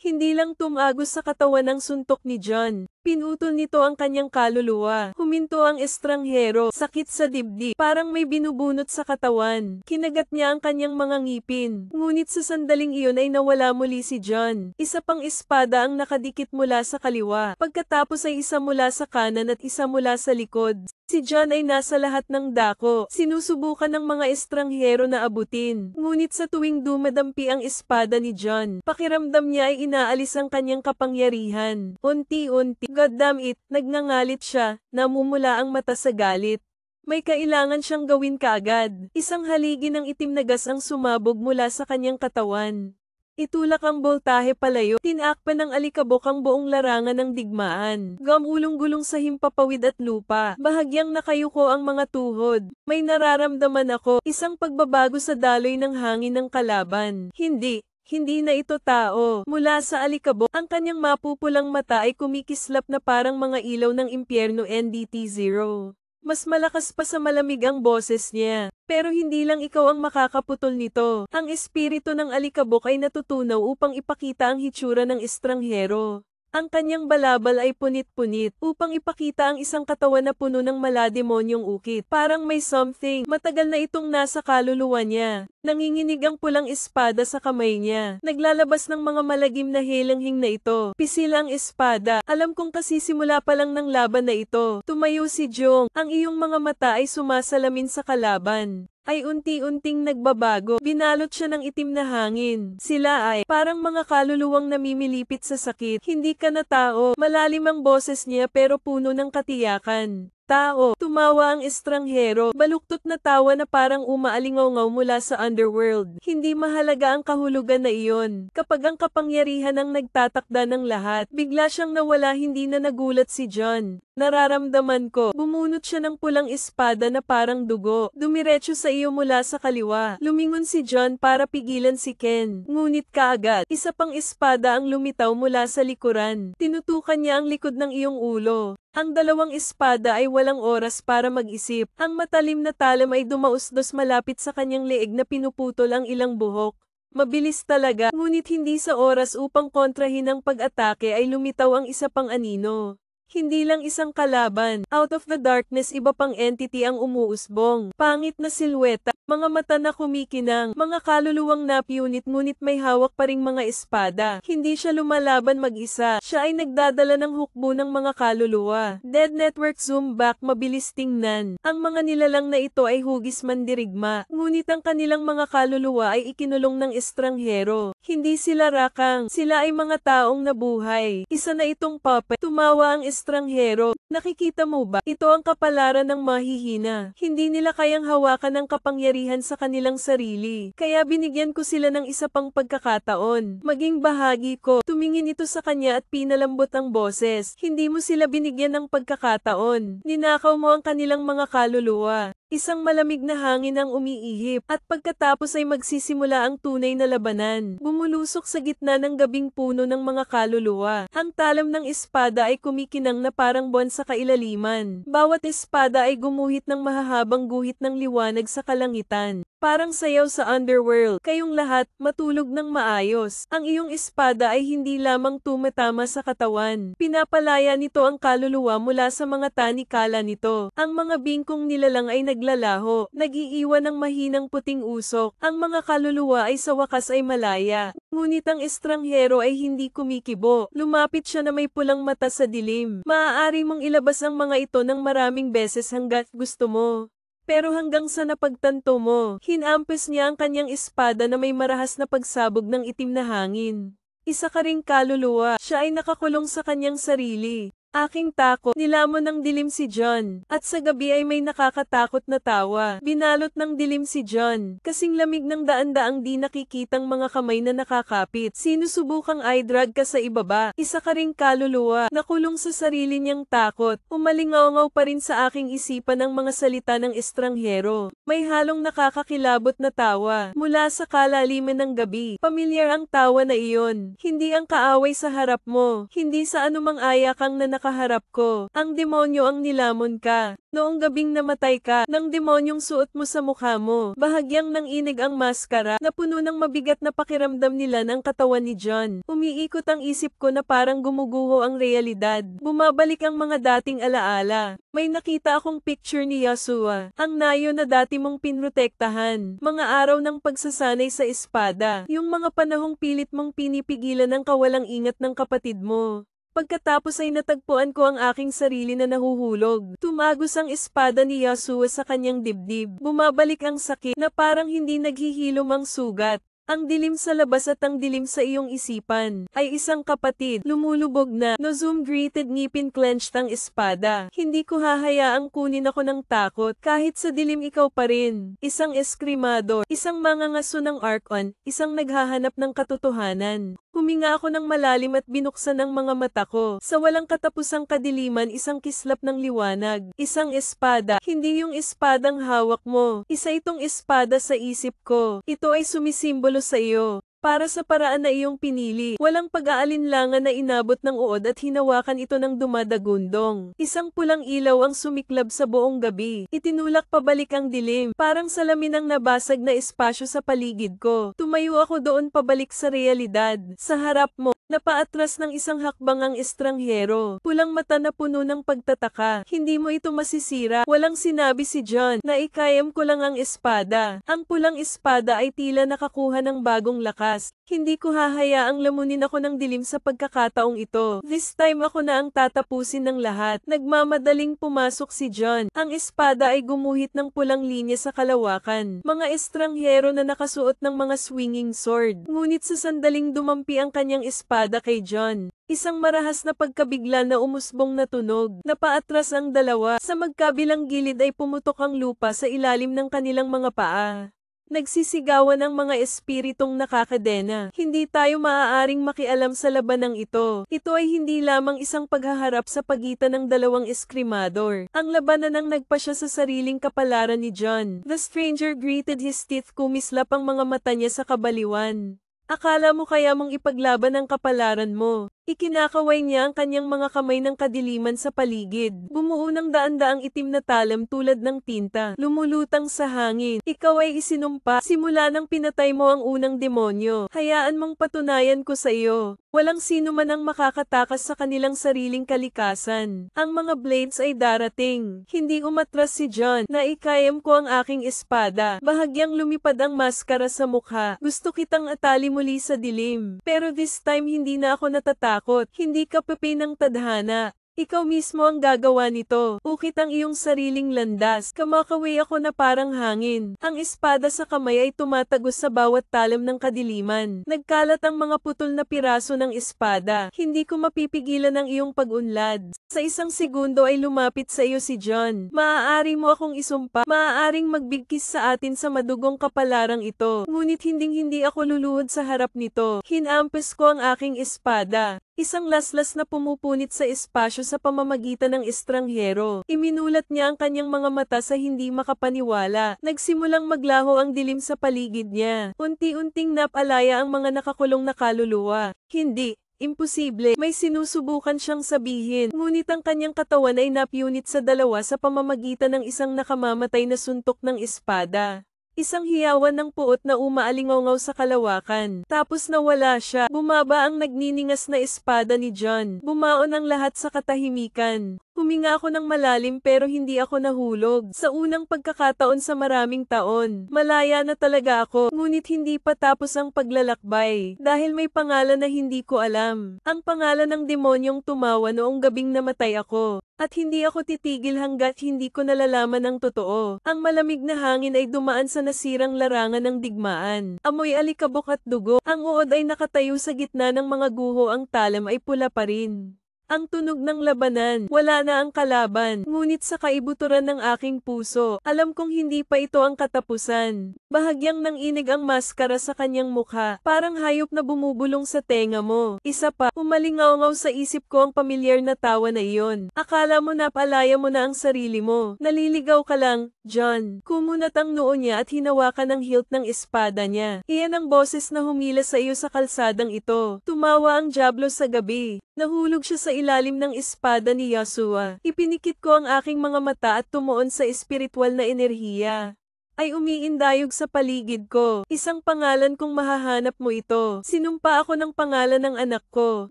Hindi lang tumagos sa katawan ng suntok ni John. Pinutol nito ang kanyang kaluluwa. Huminto ang estranghero, sakit sa dibdib, parang may binubunot sa katawan. Kinagat niya ang kanyang mga ngipin. Ngunit sa sandaling iyon ay nawala muli si John. Isa pang espada ang nakadikit mula sa kaliwa. Pagkatapos ay isa mula sa kanan at isa mula sa likod. Si John ay nasa lahat ng dako. Sinusubukan ng mga estranghero na abutin. Ngunit sa tuwing dumadampi ang espada ni John, pakiramdam niya ay inaalis ang kanyang kapangyarihan. Unti-unti, God damn it, nagngangalit siya, namumula ang mata sa galit. May kailangan siyang gawin kaagad. Isang haligi ng itim na gas ang sumabog mula sa kanyang katawan. Itulak ang boltahe palayo, tinakpan ng alikabok ang buong larangan ng digmaan. Gamulong-gulong sa himpapawid at lupa, bahagyang nakayuko ang mga tuhod. May nararamdaman ako, isang pagbabago sa daloy ng hangin ng kalaban. Hindi na ito tao. Mula sa alikabok, ang kanyang mapupulang mata ay kumikislap na parang mga ilaw ng impyerno. NDT-0. Mas malakas pa sa malamig ang boses niya. Pero hindi lang ikaw ang makakaputol nito. Ang espiritu ng alikabok ay natutunaw upang ipakita ang hitsura ng estranghero. Ang kanyang balabal ay punit-punit upang ipakita ang isang katawan na puno ng malademonyong ukit. Parang may something. Matagal na itong nasa kaluluwa niya. Nanginginig ang pulang espada sa kamay niya. Naglalabas ng mga malagim na helanghing na ito. Pisil ang espada. Alam kong kasisimula pa lang ng laban na ito. Tumayo si Jong. Ang iyong mga mata ay sumasalamin sa kalaban. Ay unti-unting nagbabago. Binalot siya ng itim na hangin. Sila ay parang mga kaluluwang namimilipit sa sakit. Hindi ka na tao. Malalim ang boses niya pero puno ng katiyakan. Tao, tumawa ang estranghero, baluktot na tawa na parang umaalingaw-ngaw mula sa underworld. Hindi mahalaga ang kahulugan na iyon. Kapag ang kapangyarihan ang nagtatakda ng lahat, bigla siyang nawala. Hindi na nagulat si John. Nararamdaman ko, bumunot siya ng pulang espada na parang dugo. Dumiretso sa iyo mula sa kaliwa. Lumingon si John para pigilan si Ken. Ngunit kaagad, isa pang espada ang lumitaw mula sa likuran. Tinutukan niya ang likod ng iyong ulo. Ang dalawang espada ay walang oras para mag-isip. Ang matalim na talam ay dumausdos malapit sa kanyang leeg na pinuputol ang ilang buhok. Mabilis talaga, ngunit hindi sa oras upang kontrahin ang pag-atake ay lumitaw ang isa pang anino. Hindi lang isang kalaban. Out of the darkness, iba pang entity ang umuusbong. Pangit na silweta, mga mata na kumikinang, mga kaluluwang napunit ngunit may hawak pa ring mga espada. Hindi siya lumalaban mag-isa. Siya ay nagdadala ng hukbo ng mga kaluluwa. Dead Network zoom back, mabilis tingnan. Ang mga nilalang na ito ay hugis mandirigma. Ngunit ang kanilang mga kaluluwa ay ikinulong ng estranghero. Hindi sila rakang, sila ay mga taong nabuhay. Isa na itong puppet. Tumawa ang estranghero. Nakikita mo ba? Ito ang kapalaran ng mahihina. Hindi nila kayang hawakan ang kapangyarihan sa kanilang sarili. Kaya binigyan ko sila ng isa pang pagkakataon. Maging bahagi ko. Tumingin ito sa kanya at pinalambot ang boses. Hindi mo sila binigyan ng pagkakataon. Ninakaw mo ang kanilang mga kaluluwa. Isang malamig na hangin ang umiihip, at pagkatapos ay magsisimula ang tunay na labanan. Bumulusok sa gitna ng gabing puno ng mga kaluluwa. Ang talam ng espada ay kumikinang na parang buwan sa kailaliman. Bawat espada ay gumuhit ng mahahabang guhit ng liwanag sa kalangitan. Parang sayaw sa underworld. Kayong lahat, matulog ng maayos. Ang iyong espada ay hindi lamang tumatama sa katawan. Pinapalaya nito ang kaluluwa mula sa mga tanikala nito. Ang mga bingkong nilalang ay naglalaho, nag-iiwan ng mahinang puting usok. Ang mga kaluluwa ay sa wakas ay malaya. Ngunit ang estranghero ay hindi kumikibo. Lumapit siya na may pulang mata sa dilim. Maaari mong ilabas ang mga ito ng maraming beses hanggat gusto mo. Pero hanggang sa napagtanto mo, hinampes niya ang kanyang espada na may marahas na pagsabog ng itim na hangin. Isa ka ring kaluluwa, siya ay nakakulong sa kanyang sarili. Aking takot, nilamon ng dilim si John, at sa gabi ay may nakakatakot na tawa. Binalot ng dilim si John, kasing lamig ng daan-daang di nakikitang mga kamay na nakakapit. Sinusubukang i-drag ka sa ibaba. Isa ka ring kaluluwa, nakulong sa sarili niyang takot. Umalingaw-ngaw pa rin sa aking isipan ang mga salita ng estranghero. May halong nakakakilabot na tawa, mula sa kalaliman ng gabi. Pamilyar ang tawa na iyon. Hindi ang kaaway sa harap mo, hindi sa anumang ayakang na nakaharap ko. Ang demonyo ang nilamon ka. Noong gabing namatay ka, ng demonyong suot mo sa mukha mo. Bahagyang nanginig ang maskara, na puno ng mabigat na pakiramdam nila ng katawan ni John. Umiikot ang isip ko na parang gumuguho ang realidad. Bumabalik ang mga dating alaala. May nakita akong picture ni Yasua, ang nayo na dati mong pinrotektahan. Mga araw ng pagsasanay sa espada. Yung mga panahong pilit mong pinipigilan ang kawalang ingat ng kapatid mo. Pagkatapos ay natagpuan ko ang aking sarili na nahuhulog. Tumagos ang espada ni Yasua sa kanyang dibdib. Bumabalik ang sakit na parang hindi naghihilom ang sugat. Ang dilim sa labas at ang dilim sa iyong isipan ay isang kapatid. Lumulubog na. No zoom greeted ngipin clenched ang espada. Hindi ko hahayaang kunin ako ng takot. Kahit sa dilim ikaw pa rin. Isang eskrimador. Isang mangangaso ng Archon. Isang naghahanap ng katotohanan. Huminga ako ng malalim at binuksan ang mga mata ko. Sa walang katapusang kadiliman, isang kislap ng liwanag. Isang espada. Hindi yung espadang hawak mo. Isa itong espada sa isip ko. Ito ay sumisimbolo sa iyo. Para sa paraan na iyong pinili, walang pag-aalinlangan na inabot ng uod at hinawakan ito ng dumadagundong. Isang pulang ilaw ang sumiklab sa buong gabi. Itinulak pabalik ang dilim, parang salamin ng nabasag na espasyo sa paligid ko. Tumayo ako doon pabalik sa realidad. Sa harap mo, napaatras ng isang hakbang ang estranghero. Pulang mata na puno ng pagtataka. Hindi mo ito masisira. Walang sinabi si John na ikayam ko lang ang espada. Ang pulang espada ay tila nakakuha ng bagong lakas. Hindi ko hahayaang lamunin ako ng dilim sa pagkakataong ito. This time ako na ang tatapusin ng lahat. Nagmamadaling pumasok si John. Ang espada ay gumuhit ng pulang linya sa kalawakan. Mga estranghero na nakasuot ng mga swinging sword. Ngunit sa sandaling dumampi ang kanyang espada kay John. Isang marahas na pagkabigla na umusbong na tunog. Napaatras ang dalawa. Sa magkabilang gilid ay pumutok ang lupa sa ilalim ng kanilang mga paa. Nagsisigawan ang mga espiritong nakakadena. Hindi tayo maaaring makialam sa labanang ito. Ito ay hindi lamang isang paghaharap sa pagitan ng dalawang eskrimador. Ang labanan ang nagpasya sa sariling kapalaran ni John. The stranger gritted his teeth, kumislap ang mga mata niya sa kabaliwan. Akala mo kaya mong ipaglaban ang kapalaran mo? Ikinakaway niya ang kanyang mga kamay ng kadiliman sa paligid. Bumuo ng daan-daang itim na talam tulad ng tinta, lumulutang sa hangin. Ikaw ay isinumpa, simula nang pinatay mo ang unang demonyo. Hayaan mong patunayan ko sa iyo. Walang sino man ang makakatakas sa kanilang sariling kalikasan. Ang mga blades ay darating. Hindi umatras si John. Naikayam ko ang aking espada. Bahagyang lumipad ang maskara sa mukha. Gusto kitang atali muli sa dilim. Pero this time hindi na ako natatakot. Hindi ka papi ng tadhana. Ikaw mismo ang gagawa nito. Ukit ang iyong sariling landas. Kamakaway ako na parang hangin. Ang espada sa kamay ay tumatagos sa bawat talam ng kadiliman. Nagkalat ang mga putol na piraso ng espada. Hindi ko mapipigilan ang iyong pag-unlad. Sa isang segundo ay lumapit sa iyo si John. Maaari mo akong isumpa. Maaaring magbigkis sa atin sa madugong kapalarang ito. Ngunit hinding-hindi ako luluhod sa harap nito. Hinampas ko ang aking espada. Isang laslas na pumupunit sa espasyo sa pamamagitan ng estranghero. Iminulat niya ang kanyang mga mata sa hindi makapaniwala. Nagsimulang maglaho ang dilim sa paligid niya. Unti-unting napalaya ang mga nakakulong na kaluluwa. Hindi. Imposible, may sinusubukan siyang sabihin, ngunit ang kanyang katawan ay napyunit sa dalawa sa pamamagitan ng isang nakamamatay na suntok ng espada. Isang hiyawan ng puot na umaalingaw sa kalawakan. Tapos nawala siya. Bumaba ang nagniningas na espada ni John. Bumaon ang lahat sa katahimikan. Huminga ako ng malalim pero hindi ako nahulog. Sa unang pagkakataon sa maraming taon, malaya na talaga ako, ngunit hindi pa tapos ang paglalakbay, dahil may pangalan na hindi ko alam. Ang pangalan ng demonyong tumawa noong gabing namatay ako. At hindi ako titigil hanggat hindi ko nalalaman ang totoo. Ang malamig na hangin ay dumaan sa nasirang larangan ng digmaan. Amoy alikabok at dugo. Ang uod ay nakatayo sa gitna ng mga guho, ang talam ay pula pa rin. Ang tunog ng labanan, wala na ang kalaban, ngunit sa kaibuturan ng aking puso, alam kong hindi pa ito ang katapusan. Bahagyang nanginig ang maskara sa kanyang mukha, parang hayop na bumubulong sa tenga mo. Isa pa, umalingaw sa isip ko ang pamilyar na tawa na iyon. Akala mo na palaya mo na ang sarili mo. Naliligaw ka lang, John. Kumunat ang noo niya at hinawakan ang hilt ng espada niya. Iyan ang boses na humila sa iyo sa kalsadang ito. Tumawa ang dyablo sa gabi. Nahulog siya sa ilalim ng espada ni Yahshua. Ipinikit ko ang aking mga mata at tumuon sa espiritual na enerhiya. Ay umiindayog sa paligid ko. Isang pangalan kung mahahanap mo ito. Sinumpa ako ng pangalan ng anak ko.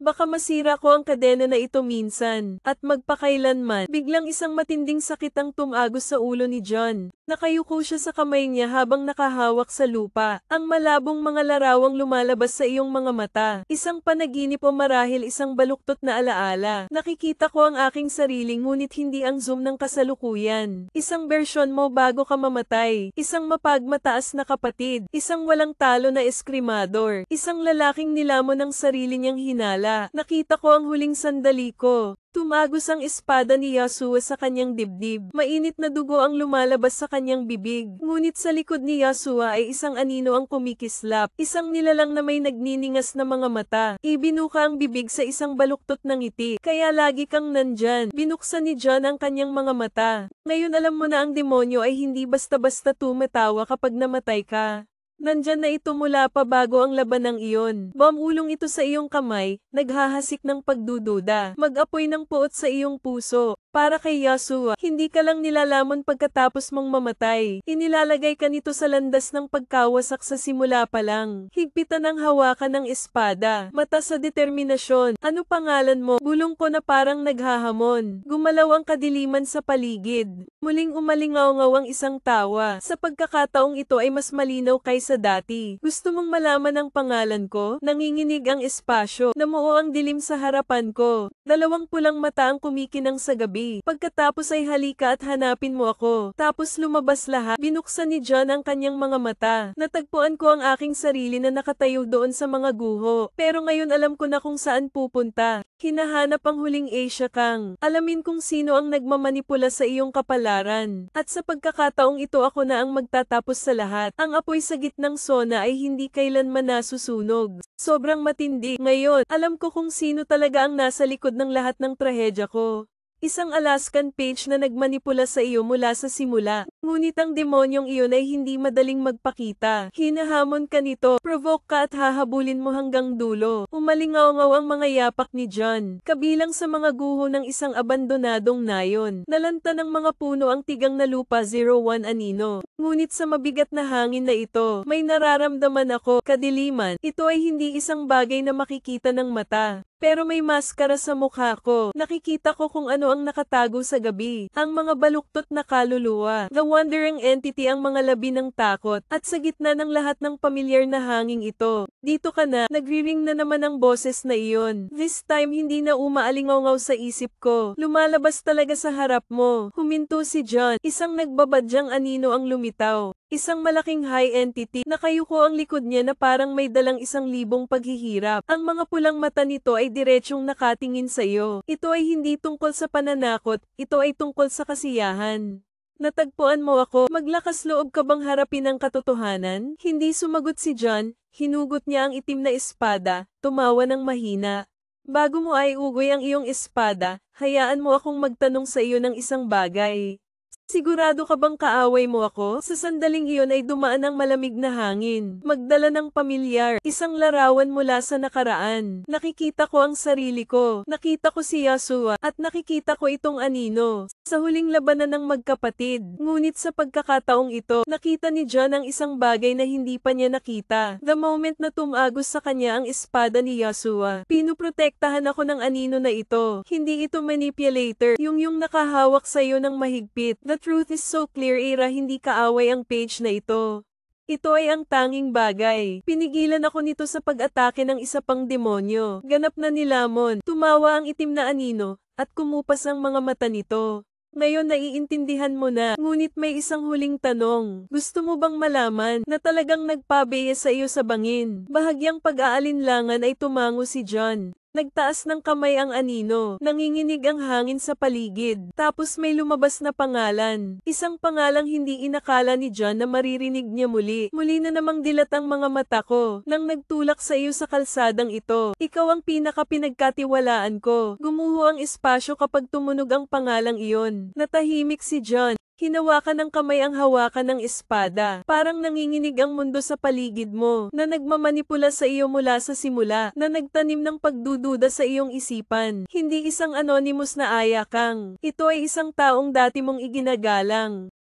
Baka masira ko ang kadena na ito minsan. At magpakailanman, biglang isang matinding sakit ang tumagos sa ulo ni John. Nakayuko siya sa kamay niya habang nakahawak sa lupa. Ang malabong mga larawang lumalabas sa iyong mga mata. Isang panaginip o marahil isang baluktot na alaala. Nakikita ko ang aking sarili ngunit hindi ang zoom ng kasalukuyan. Isang bersyon mo bago ka mamatay. Isang mapagmataas na kapatid, isang walang talo na eskrimador, isang lalaking nilamon ng sarili niyang hinala. Nakita ko ang huling sandali ko. Tumagos ang espada ni Yahshua sa kanyang dibdib. Mainit na dugo ang lumalabas sa kanyang bibig. Ngunit sa likod ni Yahshua ay isang anino ang kumikislap. Isang nilalang na may nagniningas na mga mata. Ibinuka ang bibig sa isang baluktot ng ngiti. Kaya lagi kang nandyan. Binuksan ni John ang kanyang mga mata. Ngayon alam mo na ang demonyo ay hindi basta-basta tumatawa kapag namatay ka. Nandyan na ito mula pa bago ang labanang iyon. Bumulong ito sa iyong kamay, naghahasik ng pagdududa. Mag-apoy ng puot sa iyong puso. Para kay Yahshua, hindi ka lang nilalamon pagkatapos mong mamatay. Inilalagay ka nito sa landas ng pagkawasak sa simula pa lang. Higpitan ang hawakan ng espada. Mata sa determinasyon. Ano pangalan mo? Bulong ko na parang naghahamon. Gumalaw ang kadiliman sa paligid. Muling umalingaw ang isang tawa. Sa pagkakataong ito ay mas malinaw kaysa dati. Gusto mong malaman ang pangalan ko? Nanginginig ang espasyo. Namuo ang dilim sa harapan ko. Dalawang pulang mata ang kumikinang sa gabi. Pagkatapos ay halika at hanapin mo ako. Tapos lumabas lahat. Binuksan ni John ang kanyang mga mata. Natagpuan ko ang aking sarili na nakatayo doon sa mga guho. Pero ngayon alam ko na kung saan pupunta. Hinahanap ang huling Asia Kang. Alamin kung sino ang nagmamanipula sa iyong kapalaran. At sa pagkakataong ito ako na ang magtatapos sa lahat. Ang apoy sa gitnang sona ay hindi kailanman nasusunog. Sobrang matindi. Ngayon, alam ko kung sino talaga ang nasa likod ng lahat ng trahedya ko. Isang Alaskan page na nagmanipula sa iyo mula sa simula. Ngunit ang demonyong iyon ay hindi madaling magpakita. Hinahamon ka nito, provoke ka at hahabulin mo hanggang dulo. Umalingaw ang mga yapak ni John. Kabilang sa mga guho ng isang abandonadong nayon. Nalanta ng mga puno ang tigang na lupa 01 anino. Ngunit sa mabigat na hangin na ito, may nararamdaman ako, kadiliman. Ito ay hindi isang bagay na makikita ng mata. Pero may maskara sa mukha ko. Nakikita ko kung ano ang nakatago sa gabi. Ang mga baluktot na kaluluwa. The wandering entity ang mga labi ng takot. At sa gitna ng lahat ng pamilyar na hanging ito, dito ka na, nagriring na naman ang boses na iyon. This time hindi na umaalingaw sa isip ko. Lumalabas talaga sa harap mo. Huminto si John. Isang nagbabadyang anino ang lumitaw. Isang malaking high entity, nakayuko ang likod niya na parang may dalang 1,000 paghihirap. Ang mga pulang mata nito ay diretsyong nakatingin sa iyo. Ito ay hindi tungkol sa pananakot, ito ay tungkol sa kasiyahan. Natagpuan mo ako, maglakas loob ka bang harapin ang katotohanan? Hindi sumagot si John, hinugot niya ang itim na espada, tumawa ng mahina. Bago mo ay ugoy ang iyong espada, hayaan mo akong magtanong sa iyo ng isang bagay. Sigurado ka bang kaaway mo ako? Sa sandaling iyon ay dumaan ang malamig na hangin. Magdala ng pamilyar, isang larawan mula sa nakaraan. Nakikita ko ang sarili ko. Nakita ko si Yasua, at nakikita ko itong anino. Sa huling labanan ng magkapatid. Ngunit sa pagkakataong ito, nakita ni John ang isang bagay na hindi pa niya nakita. The moment na tumagos sa kanya ang espada ni Yasua, pinuprotektahan ako ng anino na ito. Hindi ito manipulator, yung nakahawak sa iyo ng mahigpit. The truth is so clear, Ira, hindi kaaway ang page na ito. Ito ay ang tanging bagay. Pinigilan ako nito sa pag-atake ng isa pang demonyo. Ganap na nilamon. Tumawa ang itim na anino, at kumupas ang mga mata nito. Ngayon naiintindihan mo na, ngunit may isang huling tanong. Gusto mo bang malaman na talagang nagpabeya sa iyo sa bangin? Bahagyang pag-aalinlangan ay tumango si John. Nagtaas ng kamay ang anino, nanginginig ang hangin sa paligid, tapos may lumabas na pangalan. Isang pangalang hindi inakala ni John na maririnig niya muli. Muli na namang dilat ang mga mata ko, nang nagtulak sa iyo sa kalsadang ito. Ikaw ang pinaka-pinagkatiwalaan ko. Gumuho ang espasyo kapag tumunog ang pangalang iyon. Natahimik si John. Hinawakan ng kamay ang hawakan ng espada. Parang nanginginig ang mundo sa paligid mo, na nagmamanipula sa iyo mula sa simula, na nagtanim ng pagdududa sa iyong isipan. Hindi isang anonymous na ayakang. Ito ay isang taong dati mong iginagalang.